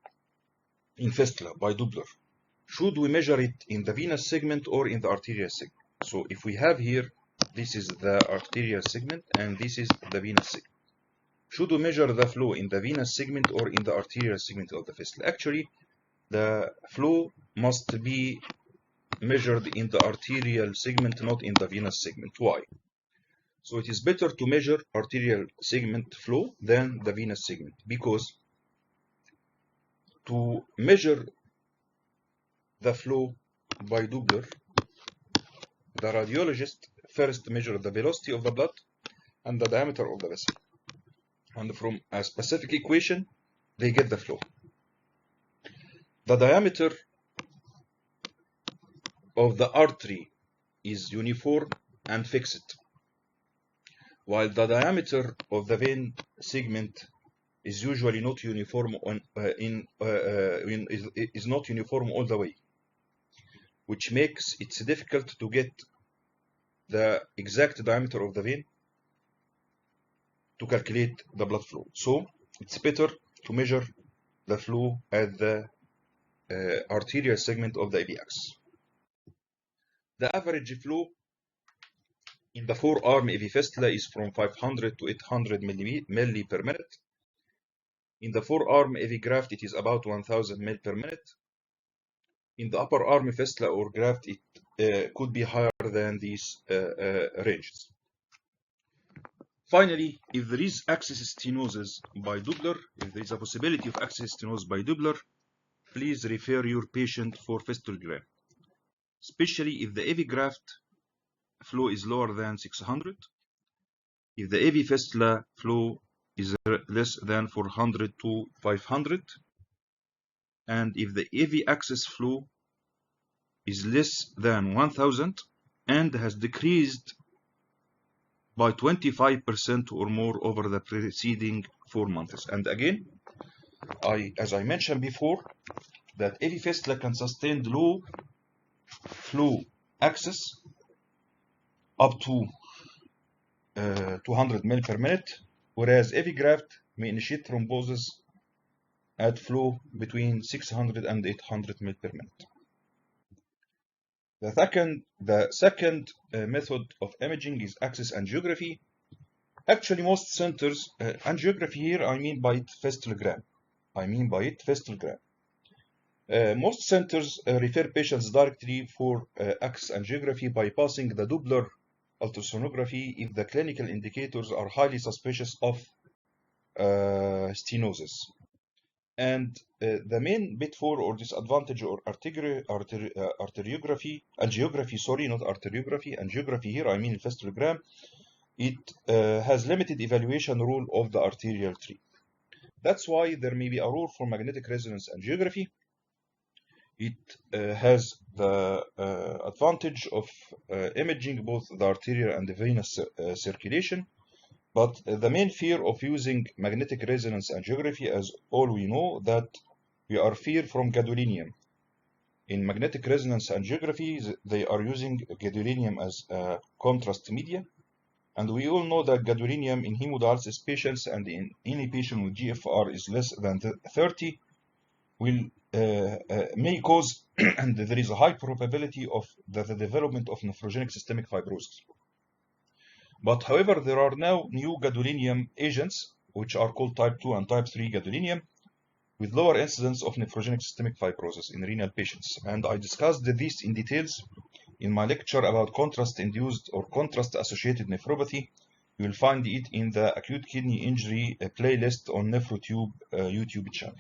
in fistula by Doppler. Should we measure it in the venous segment or in the arterial segment? So if we have here, this is the arterial segment and this is the venous segment. Should we measure the flow in the venous segment or in the arterial segment of the fistula? Actually, the flow must be measured in the arterial segment, not in the venous segment. Why? So it is better to measure arterial segment flow than the venous segment, because to measure the flow by Doppler, the radiologist first measure the velocity of the blood and the diameter of the vessel. And from a specific equation, they get the flow. The diameter of the artery is uniform and fixed, while the diameter of the vein segment is usually not uniform is not uniform all the way, which makes it difficult to get the exact diameter of the vein to calculate the blood flow. So it's better to measure the flow at the arterial segment of the AV axis. The average flow in the forearm AV fistula is from 500 to 800 milli per minute. In the forearm AV graft, it is about 1000 ml per minute. In the upper arm fistula or graft, it could be higher than these ranges. Finally, if there is axis stenosis by Doppler, if there is a possibility of axis stenosis by Doppler, please refer your patient for fistulogram, especially if the AV graft flow is lower than 600, if the AV fistula flow is less than 400 to 500, and if the AV axis flow is less than 1000 and has decreased by 25% or more over the preceding 4 months. And again, as I mentioned before, that AV fistula can sustain low flow access up to 200 ml per minute, whereas AV graft may initiate thrombosis at flow between 600 and 800 ml per minute. The second method of imaging is axis angiography. Actually, most centers, angiography here, I mean by it fistulogram. Most centers refer patients directly for axis angiography bypassing the Doppler ultrasonography if the clinical indicators are highly suspicious of stenosis. And the main pitfall or disadvantage or angiography here, I mean fistulogram, it has limited evaluation rule of the arterial tree. That's why there may be a rule for magnetic resonance angiography. It has the advantage of imaging both the arterial and the venous circulation. But the main fear of using magnetic resonance angiography, as all we know, that we are fear from gadolinium. In magnetic resonance angiography, they are using gadolinium as a contrast media. And we all know that gadolinium in hemodialysis patients and in any patient with GFR is less than 30 may cause, and there is a high probability of the development of nephrogenic systemic fibrosis. But however, there are now new gadolinium agents, which are called type 2 and type 3 gadolinium, with lower incidence of nephrogenic systemic fibrosis in renal patients. And I discussed this in details in my lecture about contrast-induced or contrast-associated nephropathy. You will find it in the acute kidney injury playlist on NephroTube YouTube channel.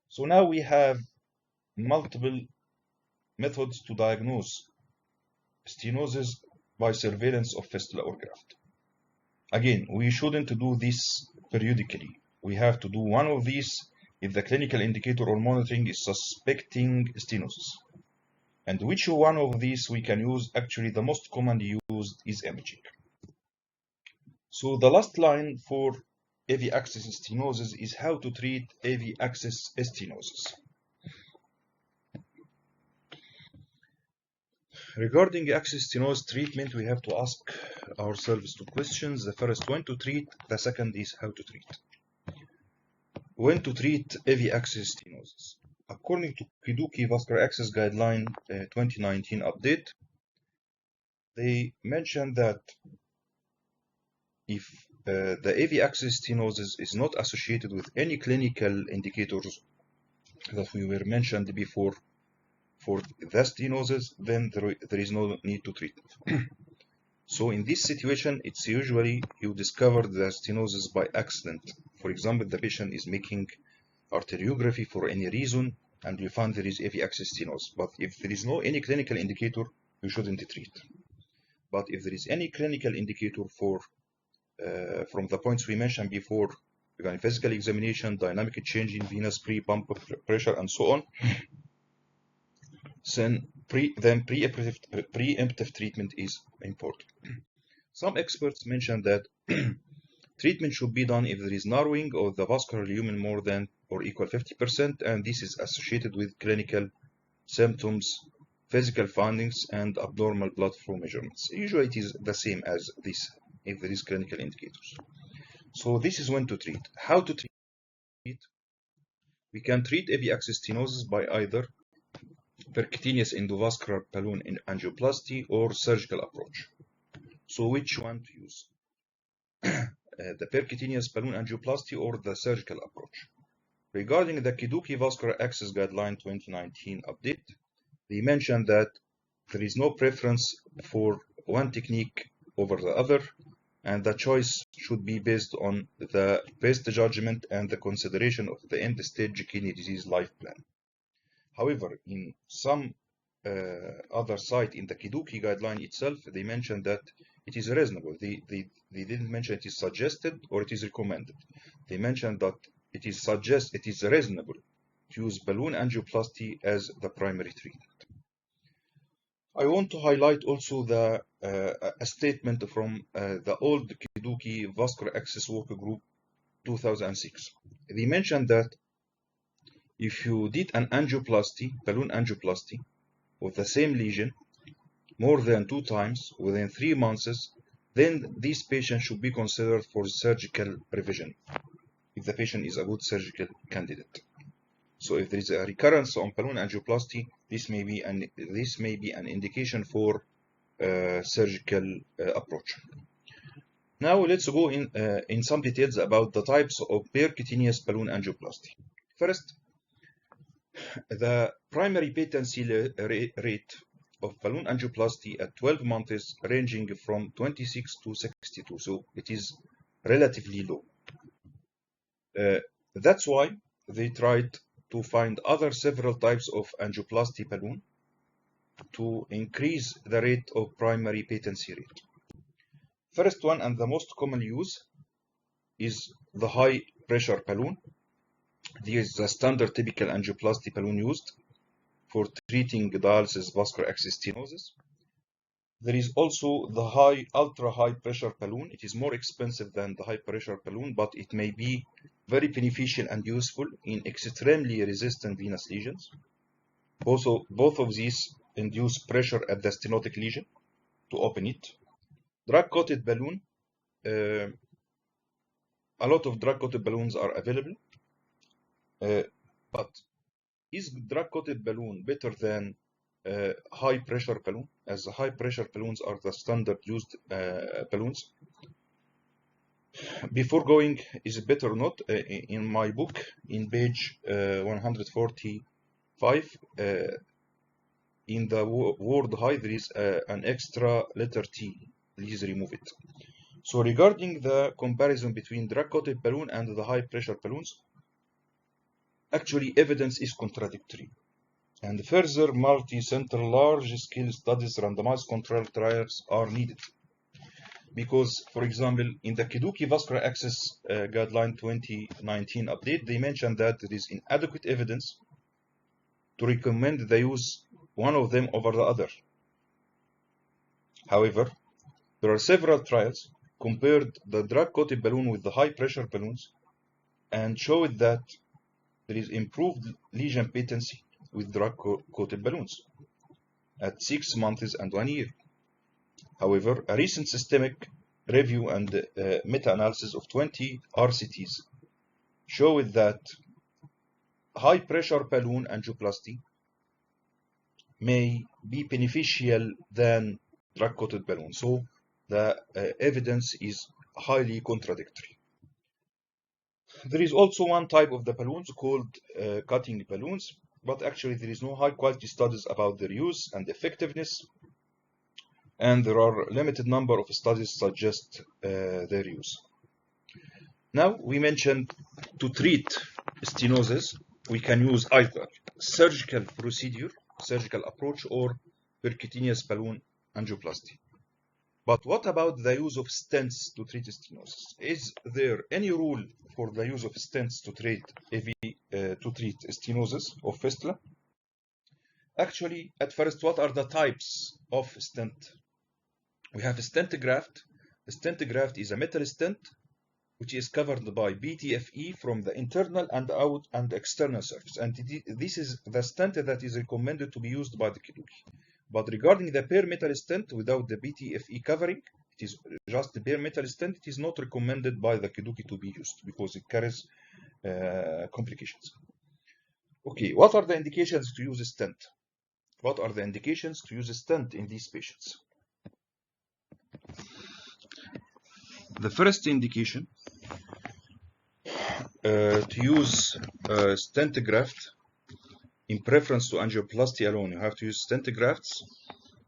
So now we have multiple methods to diagnose stenosis by surveillance of fistula or graft. Again, we shouldn't do this periodically. We have to do one of these if the clinical indicator or monitoring is suspecting stenosis. And which one of these we can use? Actually, the most commonly used is imaging. So the last line for AV axis stenosis is how to treat AV axis stenosis. Regarding axis stenosis treatment, we have to ask ourselves two questions. The first, when to treat. The second is how to treat. When to treat AV axis stenosis. According to Kiduki Vascular Access Guideline 2019 update, they mentioned that if the AV axis stenosis is not associated with any clinical indicators that we were mentioned before for the stenosis, then there is no need to treat it. So in this situation, it's usually you discover the stenosis by accident. For example, the patient is making arteriography for any reason, and you find there is AV axis stenosis. But if there is no any clinical indicator, you shouldn't treat. But if there is any clinical indicator for from the points we mentioned before, regarding physical examination, dynamic change in venous pre-pump pressure, and so on, then preemptive treatment is important. Some experts mention that treatment should be done if there is narrowing of the vascular lumen more than or equal 50%, and this is associated with clinical symptoms, physical findings, and abnormal blood flow measurements. Usually it is the same as this if there is clinical indicators. So this is when to treat. How to treat? We can treat AV axis stenosis by either percutaneous endovascular balloon angioplasty or surgical approach. So which one to use? The percutaneous balloon angioplasty or the surgical approach? Regarding the Kiduki Vascular Access Guideline 2019 update, they mentioned that there is no preference for one technique over the other, and the choice should be based on the best judgment and the consideration of the end-stage kidney disease life plan. However, in some other site in the Kiduki guideline itself, they mentioned that it is reasonable. They didn't mention it is suggested or it is recommended. They mentioned that it is reasonable to use balloon angioplasty as the primary treatment. I want to highlight also a statement from the old Kiduki Vascular Access Work Group 2006. They mentioned that if you did an angioplasty, balloon angioplasty, of the same lesion more than 2 times within 3 months, then this patient should be considered for surgical revision if the patient is a good surgical candidate. So if there is a recurrence on balloon angioplasty, this may be an indication for surgical approach. Now let's go in some details about the types of percutaneous balloon angioplasty. First, the primary patency rate of balloon angioplasty at 12 months ranging from 26 to 62, so it is relatively low. That's why they tried to find other several types of angioplasty balloon to increase the rate of primary patency rate. First one and the most common use is the high pressure balloon. This is the standard typical angioplasty balloon used for treating dialysis vascular access stenosis. There is also the ultra high pressure balloon. It is more expensive than the high pressure balloon, but it may be very beneficial and useful in extremely resistant venous lesions. Also, both of these induce pressure at the stenotic lesion to open it. Drug-coated balloon. A lot of drug-coated balloons are available, but is drug-coated balloon better than high pressure balloon, as the high pressure balloons are the standard used balloons? Before going, is it better or not? In my book, in page 145, in the word high, there is an extra letter T. Please remove it. So regarding the comparison between drug-coated balloon and the high pressure balloons, actually evidence is contradictory. And further multi-center large-scale studies, randomized controlled trials are needed. Because, for example, in the Keduki Vascular Access Guideline 2019 update, they mentioned that there is inadequate evidence to recommend the use one of them over the other. However, there are several trials compared the drug-coated balloon with the high-pressure balloons and showed that there is improved lesion patency with drug-coated balloons at 6 months and 1 year. However, a recent systemic review and meta-analysis of 20 RCTs showed that high-pressure balloon angioplasty may be beneficial than drug-coated balloon. So the evidence is highly contradictory. There is also one type of the balloons called cutting balloons, but actually there is no high-quality studies about their use and effectiveness, and there are a limited number of studies suggest their use. Now, we mentioned to treat stenosis, we can use either surgical procedure, surgical approach, or percutaneous balloon angioplasty. But what about the use of stents to treat stenosis? Is there any rule for the use of stents to treat stenosis of fistula? Actually, at first, what are the types of stent? We have a stent graft. A stent graft is a metal stent which is covered by BTFE from the internal and out and external surface. And this is the stent that is recommended to be used by the Keduki. But regarding the bare metal stent without the BTFE covering, it is just the bare metal stent, it is not recommended by the Keduki to be used because it carries complications. Okay, what are the indications to use a stent? What are the indications to use a stent in these patients? The first indication to use stent graft in preference to angioplasty alone. You have to use stent grafts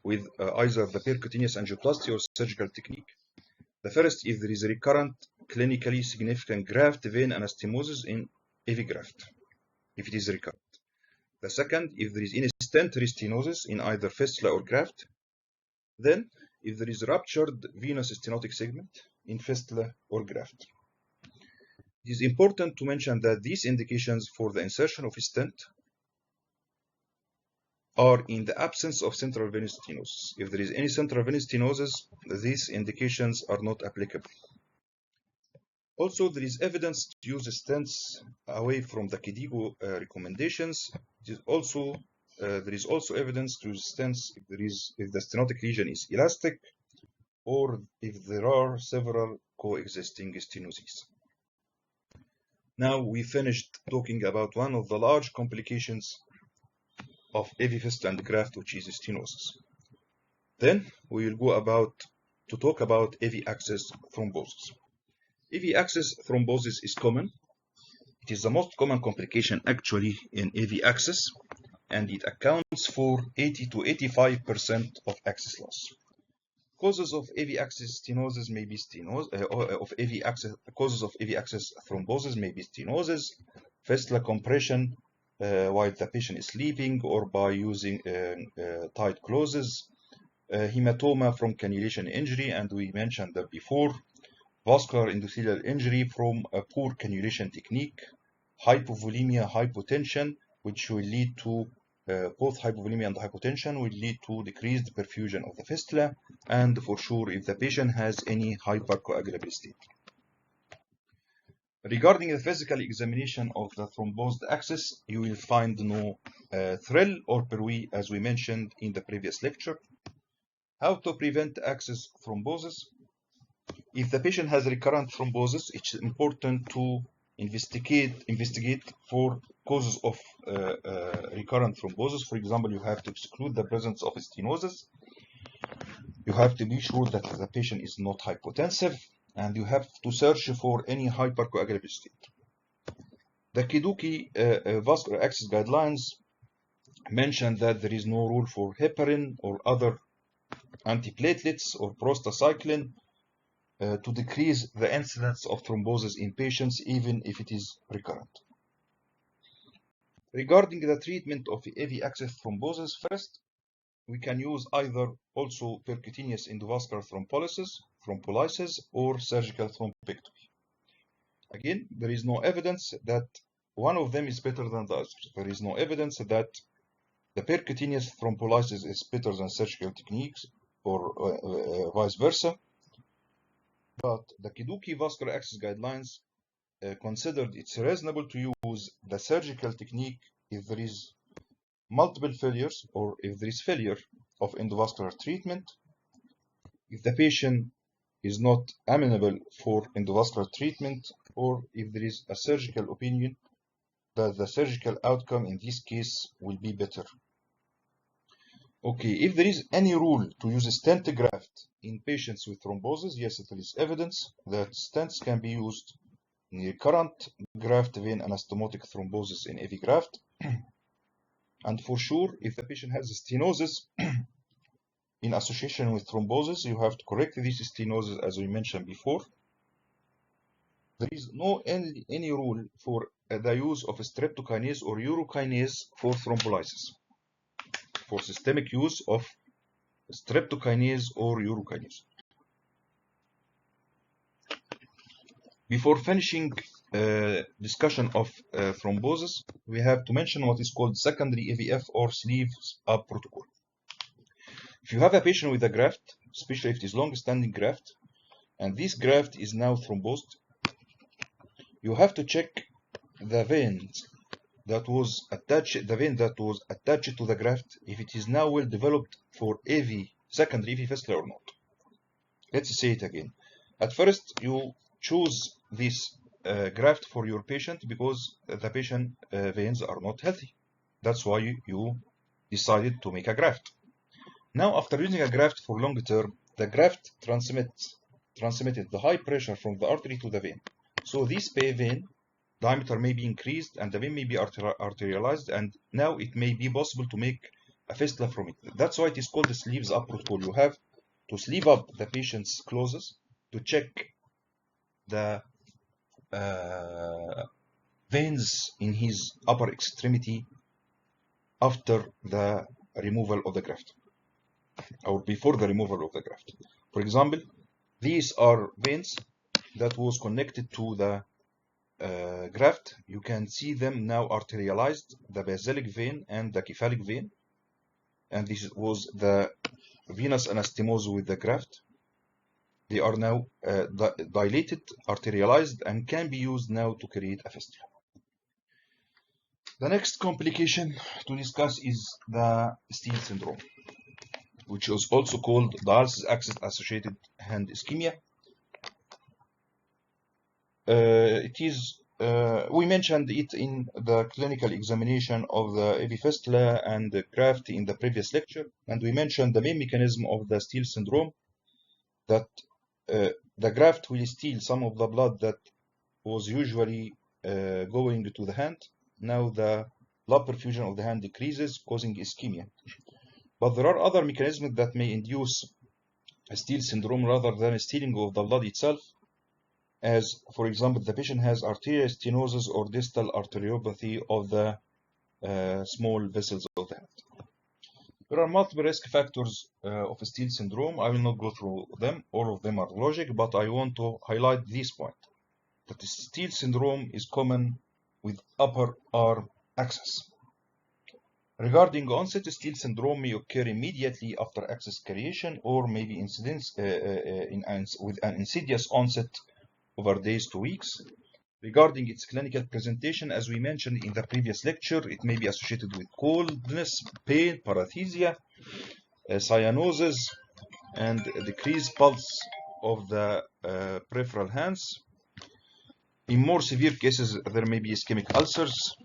with either the percutaneous angioplasty or surgical technique. The first, if there is a recurrent clinically significant graft vein anastomosis in AV graft, if it is recurrent. The second, if there is any stent restenosis in either fistula or graft. Then, if there is ruptured venous stenotic segment in fistula or graft. It is important to mention that these indications for the insertion of a stent are in the absence of central venous stenosis. If there is any central venous stenosis, these indications are not applicable. Also, there is evidence to use stents away from the KDIGO recommendations. There is also evidence to use stents if the stenotic lesion is elastic or if there are several coexisting stenoses. Now we finished talking about one of the large complications of AV fistula and graft, which is stenosis. Then we will go to talk about AV access thrombosis. AV access thrombosis is common. It is the most common complication actually in AV access, and it accounts for 80 to 85% of access loss. Causes of AV access stenosis may be causes of AV access thrombosis may be stenosis, fistula compression while the patient is sleeping or by using tight closes, hematoma from cannulation injury, and we mentioned that before, vascular endothelial injury from a poor cannulation technique, hypovolemia, hypotension, which will lead to both hypovolemia and hypotension will lead to decreased perfusion of the fistula, and for sure if the patient has any hypercoagulable state. Regarding the physical examination of the thrombosed axis, you will find no thrill or purui as we mentioned in the previous lecture. How to prevent axis thrombosis? If the patient has recurrent thrombosis, it's important to investigate for causes of recurrent thrombosis. For example, you have to exclude the presence of stenosis. You have to be sure that the patient is not hypotensive, and you have to search for any hypercoagulable state. The Kiduki vascular access guidelines mention that there is no rule for heparin or other antiplatelets or prostacyclin to decrease the incidence of thrombosis in patients even if it is recurrent. Regarding the treatment of AV access thrombosis, first, we can use either also percutaneous endovascular thrombolysis or surgical thrombectomy. Again, there is no evidence that one of them is better than the other. There is no evidence that the percutaneous thrombolysis is better than surgical techniques or vice versa. But the Kiduki vascular access guidelines considered it's reasonable to use the surgical technique if there is multiple failures or if there is failure of endovascular treatment, if the patient is not amenable for endovascular treatment, or if there is a surgical opinion that the surgical outcome in this case will be better. Okay, if there is any rule to use a stent graft in patients with thrombosis, yes, there is evidence that stents can be used in recurrent graft vein anastomotic thrombosis in AV graft. And for sure, if the patient has stenosis in association with thrombosis, you have to correct this stenosis as we mentioned before. There is no any rule for the use of a streptokinase or urokinase for thrombolysis, for systemic use of streptokinase or urokinase. Before finishing discussion of thrombosis, we have to mention what is called secondary AVF or sleeves up protocol. If you have a patient with a graft, especially if it is long-standing graft, and this graft is now thrombosed, you have to check the vein that was attached to the graft, if it is now well developed for secondary AV fistula or not. Let's say it again. At first, you choose this graft for your patient because the patient veins are not healthy. That's why you decided to make a graft. Now, after using a graft for long term, the graft transmitted the high pressure from the artery to the vein. So this vein diameter may be increased and the vein may be arterialized, and now it may be possible to make a fistula from it. That's why it is called the sleeves up protocol. You have to sleeve up the patient's clothes to check the veins in his upper extremity after the removal of the graft or before the removal of the graft. For example, these are veins that was connected to the graft. You can see them now arterialized, the basilic vein and the cephalic vein, and this was the venous anastomosis with the graft. They are now dilated, arterialized, and can be used now to create a fistula. The next complication to discuss is the Steele syndrome, which is also called dialysis access associated hand ischemia. We mentioned it in the clinical examination of the AV fistula and the graft in the previous lecture, and we mentioned the main mechanism of the Steele syndrome, that the graft will steal some of the blood that was usually going to the hand. Now the blood perfusion of the hand decreases, causing ischemia. But there are other mechanisms that may induce a Steele syndrome rather than a stealing of the blood itself, as, for example, the patient has arterial stenosis or distal arteriopathy of the small vessels of the hand. There are multiple risk factors of Steele syndrome. I will not go through them. All of them are logic, but I want to highlight this point, that the Steele syndrome is common with upper arm access. Regarding onset, Steele syndrome may occur immediately after access creation, or maybe with an insidious onset over days to weeks. Regarding its clinical presentation, as we mentioned in the previous lecture, it may be associated with coldness, pain, paresthesia, cyanosis, and decreased pulse of the peripheral hands. In more severe cases, there may be ischemic ulcers,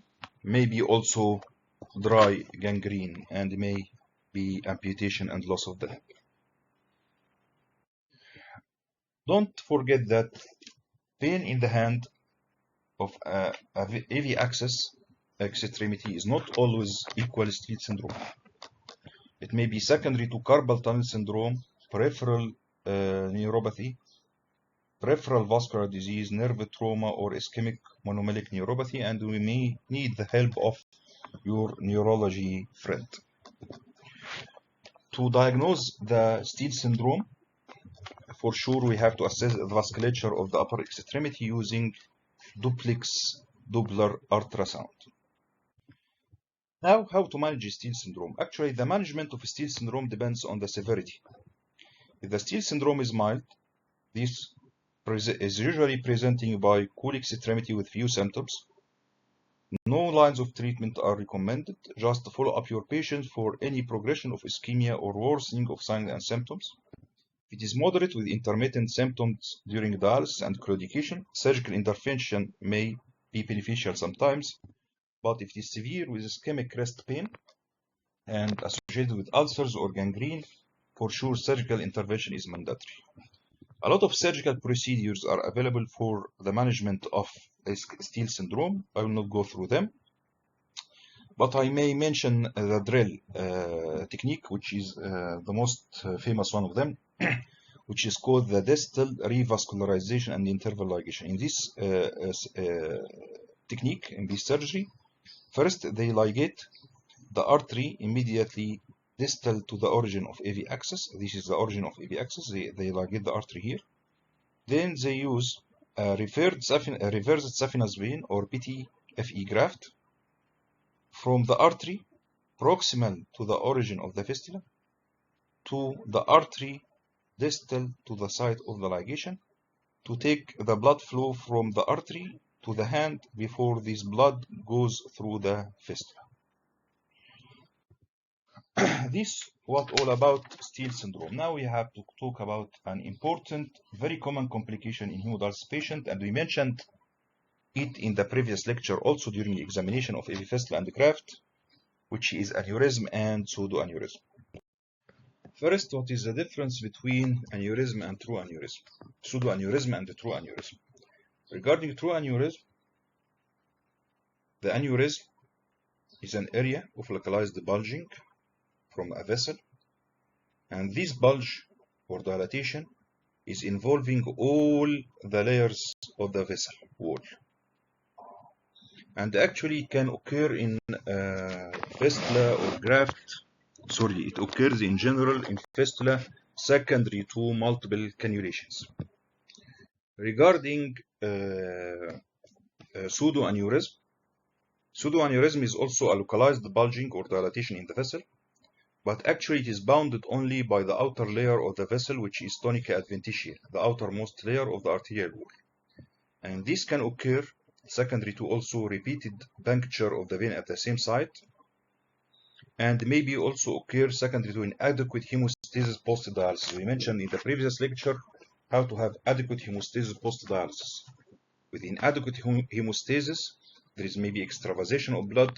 maybe also dry gangrene, and may be amputation and loss of the limb. Don't forget that pain in the hand of AV access extremity is not always equal Steele syndrome. It may be secondary to carpal tunnel syndrome, peripheral neuropathy, peripheral vascular disease, nerve trauma, or ischemic monomelic neuropathy, and we may need the help of your neurology friend. To diagnose the Steele syndrome, for sure we have to assess the vasculature of the upper extremity using duplex Doppler ultrasound. Now, how to manage Steele syndrome? Actually, the management of Steele syndrome depends on the severity. If the Steele syndrome is mild, this is usually presenting by cool extremity with few symptoms. No lines of treatment are recommended. Just follow up your patient for any progression of ischemia or worsening of signs and symptoms. If it is moderate with intermittent symptoms during dialysis and claudication, surgical intervention may be beneficial sometimes. But if it is severe with ischemic chest pain and associated with ulcers or gangrene, for sure surgical intervention is mandatory. A lot of surgical procedures are available for the management of Steele syndrome. I will not go through them, but I may mention the drill technique, which is the most famous one of them, which is called the distal revascularization and interval ligation. In this technique, in this surgery, first they ligate the artery immediately distal to the origin of AV axis. This is the origin of AV axis. They ligate the artery here. Then they use a reversed saphenous vein or PTFE graft from the artery proximal to the origin of the fistula to the artery distal to the site of the ligation to take the blood flow from the artery to the hand before this blood goes through the fistula. This was all about Steele syndrome. Now we have to talk about an important, very common complication in hemodialysis patient, and we mentioned it in the previous lecture also during the examination of AV fistula and graft, which is aneurysm and pseudoaneurysm. First, what is the difference between aneurysm and true aneurysm? Pseudoaneurysm and the true aneurysm. Regarding true aneurysm, the aneurysm is an area of localized bulging from a vessel, and this bulge or dilatation is involving all the layers of the vessel wall, and actually it can occur in fistula or graft. Sorry, it occurs in general in fistula secondary to multiple cannulations. Regarding pseudoaneurysm is also a localized bulging or dilatation in the vessel, but actually it is bounded only by the outer layer of the vessel, which is tunica adventitiae, the outermost layer of the arterial wall. And this can occur secondary to also repeated puncture of the vein at the same site, and maybe also occur secondary to inadequate hemostasis post-dialysis. We mentioned in the previous lecture how to have adequate hemostasis post-dialysis. With inadequate hemostasis, there is maybe extravasation of blood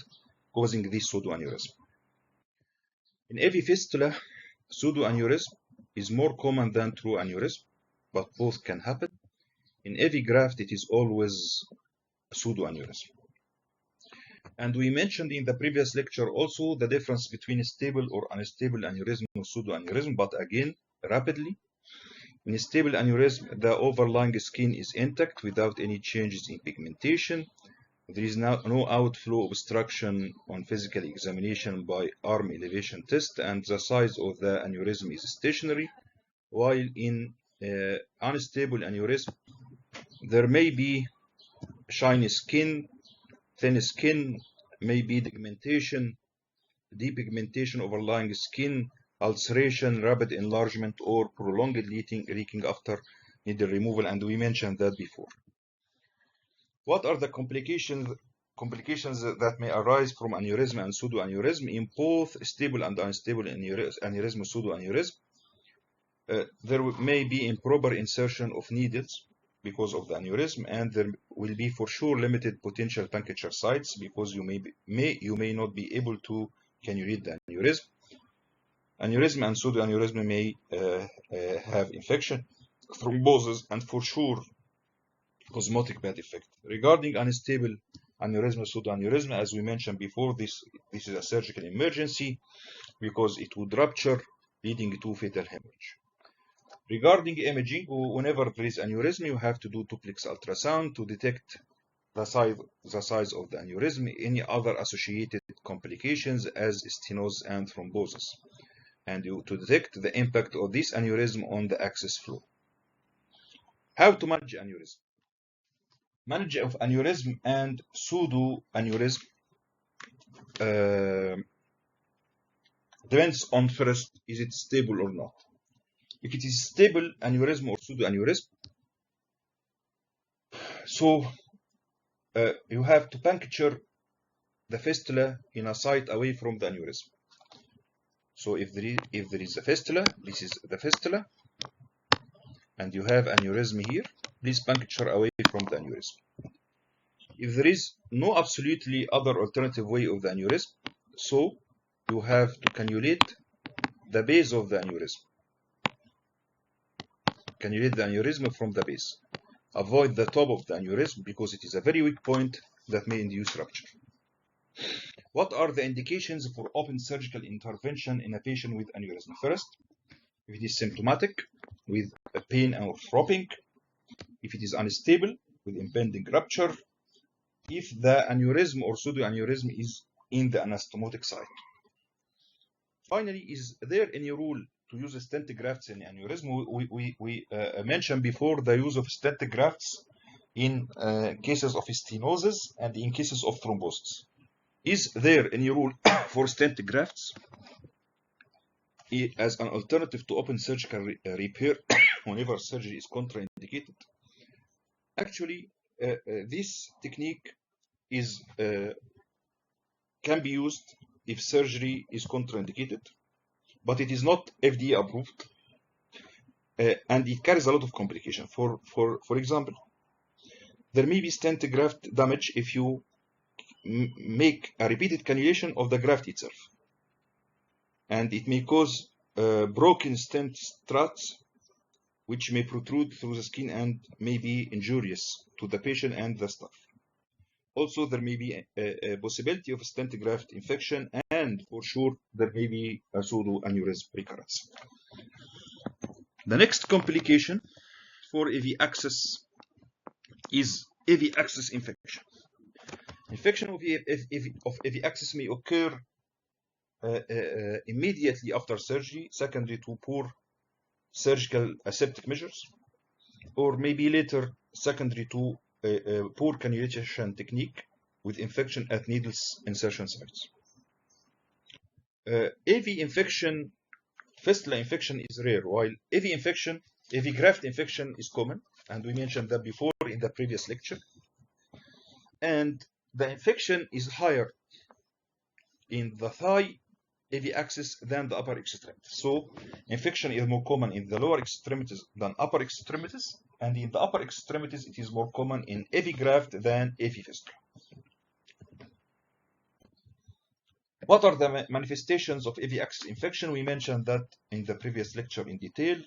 causing this pseudoaneurysm. In AV fistula, pseudoaneurysm is more common than true aneurysm, but both can happen. In AV graft, it is always pseudoaneurysm. And we mentioned in the previous lecture also the difference between stable or unstable aneurysm or pseudoaneurysm, but again, rapidly. In stable aneurysm, the overlying skin is intact without any changes in pigmentation. There is no outflow obstruction on physical examination by arm elevation test, and the size of the aneurysm is stationary. While in unstable aneurysm, there may be shiny skin, thin skin, maybe depigmentation, depigmentation overlying skin, ulceration, rapid enlargement, or prolonged leaking after needle removal, and we mentioned that before. What are the complications that may arise from aneurysm and pseudoaneurysm in both stable and unstable aneurysm or pseudoaneurysm? There may be improper insertion of needles because of the aneurysm, and there will be for sure limited potential puncture sites because you may not be able to cannulate the aneurysm. Aneurysm and pseudoaneurysm may have infection, thrombosis, and for sure osmotic bad effect. Regarding unstable aneurysm or pseudoaneurysm, as we mentioned before, this is a surgical emergency because it would rupture, leading to fatal hemorrhage. Regarding imaging, whenever there is aneurysm, you have to do duplex ultrasound to detect the size of the aneurysm, any other associated complications as stenosis and thrombosis, and to detect the impact of this aneurysm on the access flow. How to manage aneurysm? Management of aneurysm and pseudoaneurysm depends on first, is it stable or not? If it is stable aneurysm or pseudoaneurysm, so you have to puncture the fistula in a site away from the aneurysm. So if there is a fistula, this is the fistula, and you have aneurysm here, please puncture away from the aneurysm. If there is no absolutely other alternative way of the aneurysm, so you have to cannulate the base of the aneurysm. Cannulate the aneurysm from the base. Avoid the top of the aneurysm because it is a very weak point that may induce rupture. What are the indications for open surgical intervention in a patient with aneurysm? First, if it is symptomatic with a pain or throbbing, if it is unstable with impending rupture, if the aneurysm or pseudoaneurysm is in the anastomotic site. Finally, is there any rule to use stent grafts in aneurysm? We mentioned before the use of stent grafts in cases of stenosis and in cases of thrombosis. Is there any rule for stent grafts as an alternative to open surgical repair whenever surgery is contraindicated? Actually, this technique can be used if surgery is contraindicated, but it is not FDA approved, and it carries a lot of complication. For example, there may be stent graft damage if you make a repeated cannulation of the graft itself, and it may cause broken stent struts, which may protrude through the skin and may be injurious to the patient and the staff. Also, there may be a possibility of stent graft infection, and for sure, there may be a pseudoaneurysm recurrence. The next complication for AV access is AV access infection. Infection of AV access may occur immediately after surgery, secondary to poor surgical aseptic measures, or maybe later, secondary to poor cannulation technique with infection at needles insertion sites. AV infection, fistula infection is rare, while AV infection, AV graft infection is common, and we mentioned that before in the previous lecture. And the infection is higher in the thigh AV axis than the upper extremities. So infection is more common in the lower extremities than upper extremities, and in the upper extremities it is more common in AV graft than AV fistula. What are the manifestations of AV axis infection? We mentioned that in the previous lecture in detail.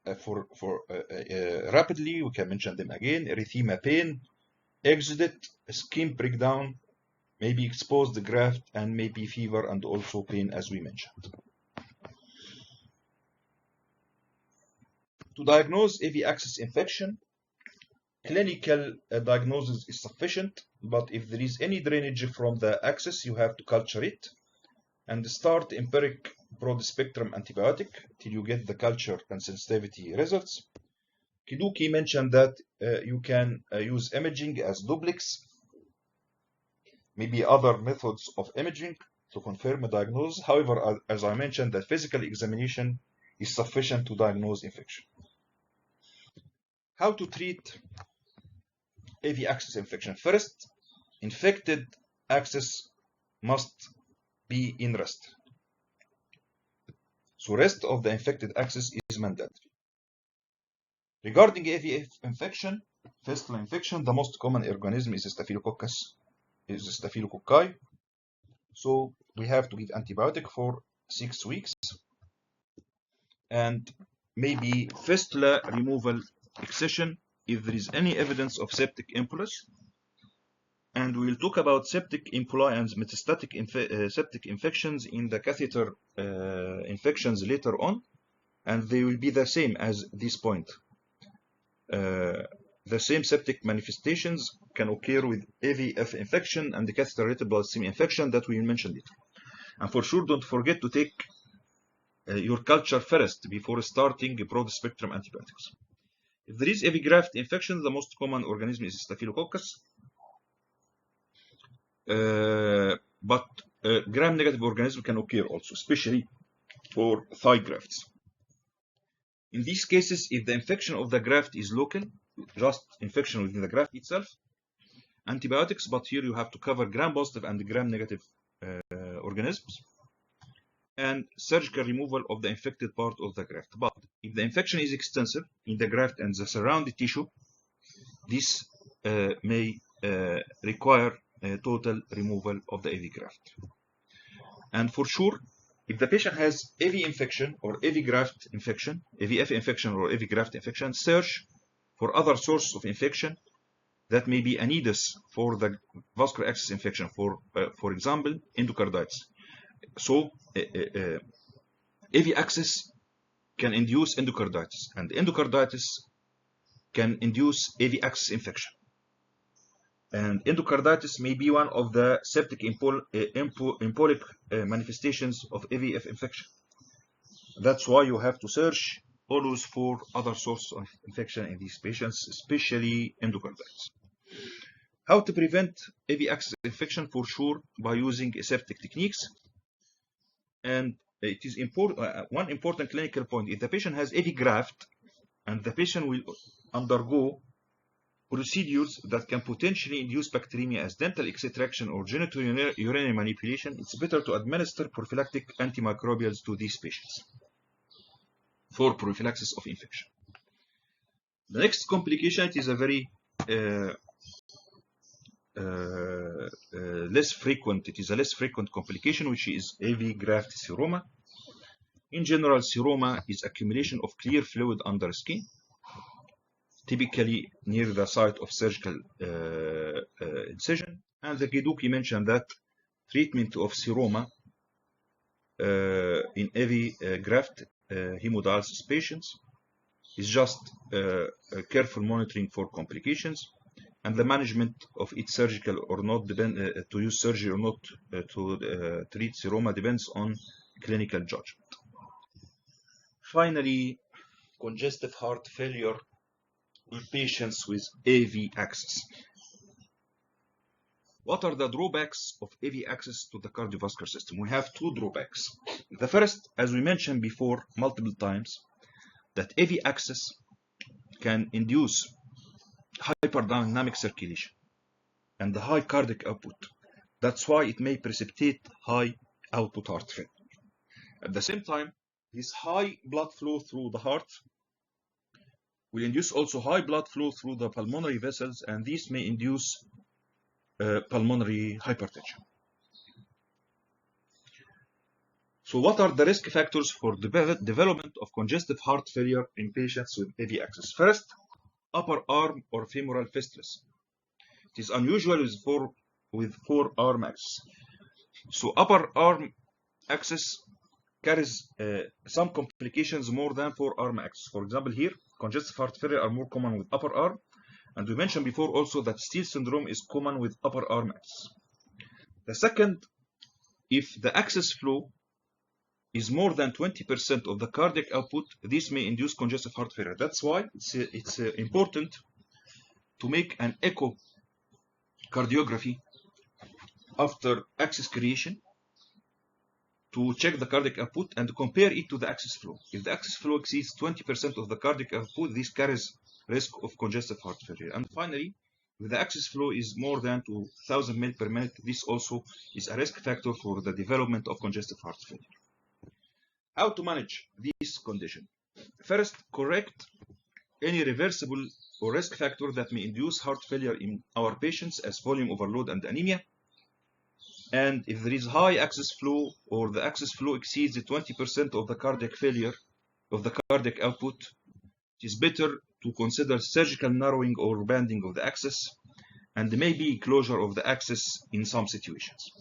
Rapidly, we can mention them again: erythema pain, exudate, skin breakdown, maybe exposed graft, and maybe fever and also pain, as we mentioned. To diagnose AV axis infection, clinical diagnosis is sufficient, but if there is any drainage from the axis, you have to culture it and start empiric broad-spectrum antibiotic till you get the culture and sensitivity results. Kiduki mentioned that you can use imaging as duplex, maybe other methods of imaging to confirm a diagnosis. However, as I mentioned, the physical examination is sufficient to diagnose infection. How to treat AV axis infection? First, infected axis must be in rest. So rest of the infected axis is mandatory. Regarding AV infection, fistula infection, the most common organism is Staphylococcus, Staphylococci. So we have to give antibiotic for 6 weeks, and maybe fistula removal excision if there is any evidence of septic embolus. And we'll talk about septic emboli and metastatic septic infections in the catheter infections later on, and they will be the same as this point. The same septic manifestations can occur with AVF infection and the catheter-related bloodstream infection that we mentioned it. And for sure, don't forget to take your culture first before starting broad-spectrum antibiotics. If there is AV graft infection, the most common organism is Staphylococcus. But gram-negative organism can occur also, especially for thigh grafts. In these cases, if the infection of the graft is local, just infection within the graft itself, antibiotics, but here you have to cover gram-positive and gram-negative organisms, and surgical removal of the infected part of the graft. But if the infection is extensive in the graft and the surrounding tissue, this may require total removal of the AV graft. And for sure, if the patient has AV infection or AV graft infection, AVF infection or AV graft infection, search for other sources of infection that may be anidus for the vascular access infection, for example, endocarditis. So AV axis can induce endocarditis, and endocarditis can induce AV axis infection. And endocarditis may be one of the septic embolic manifestations of AVF infection. That's why you have to search always for other sources of infection in these patients, especially endocarditis. How to prevent AV axis infection? For sure, by using aseptic techniques. And it is important. One important clinical point: if the patient has AV graft, and the patient will undergo procedures that can potentially induce bacteremia as dental extraction or genitourinary manipulation, it's better to administer prophylactic antimicrobials to these patients for prophylaxis of infection. The next complication, it is a very less frequent. It is a less frequent complication, which is AV graft seroma. In general, seroma is accumulation of clear fluid under skin, typically near the site of surgical incision. And the Geduki mentioned that treatment of seroma in AV graft hemodialysis patients is just careful monitoring for complications, and the management of its surgical or not to use surgery or not to treat seroma depends on clinical judgment. Finally, congestive heart failure in patients with AV axis. What are the drawbacks of AV access to the cardiovascular system? We have two drawbacks. The first, as we mentioned before multiple times, that AV access can induce hyperdynamic circulation and the high cardiac output. That's why it may precipitate high output heart rate. At the same time, this high blood flow through the heart will induce also high blood flow through the pulmonary vessels, and these may induce pulmonary hypertension. So what are the risk factors for development of congestive heart failure in patients with AV access? First, upper arm or femoral fistulas. It is unusual with forearm access. So upper arm access carries some complications more than forearm access. For example, here, congestive heart failure are more common with upper arm. And we mentioned before also that Steele syndrome is common with upper arm access. The second, if the access flow is more than 20% of the cardiac output, this may induce congestive heart failure. That's why it's important to make an echocardiography after access creation to check the cardiac output and compare it to the access flow. If the access flow exceeds 20% of the cardiac output, this carries risk of congestive heart failure. And finally, if the access flow is more than 2,000 ml per minute, this also is a risk factor for the development of congestive heart failure. How to manage this condition? First, correct any reversible or risk factor that may induce heart failure in our patients as volume overload and anemia. And if there is high access flow or the access flow exceeds the 20% of the cardiac failure of the cardiac output, it is better to consider surgical narrowing or banding of the access and maybe closure of the access in some situations.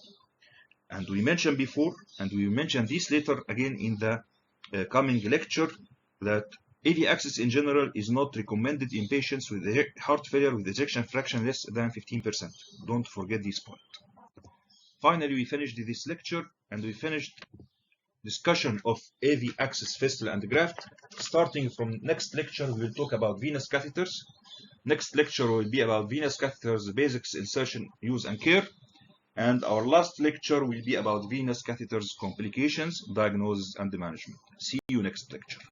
And we mentioned before, and we will mention this later again in the coming lecture, that AV access in general is not recommended in patients with heart failure with ejection fraction less than 15%. Don't forget this point. Finally, we finished this lecture and we finished discussion of AV access fistula and graft. Starting from next lecture, we will talk about venous catheters. Next lecture will be about venous catheters, basics, insertion, use, and care. And our last lecture will be about venous catheters, complications, diagnosis, and management. See you next lecture.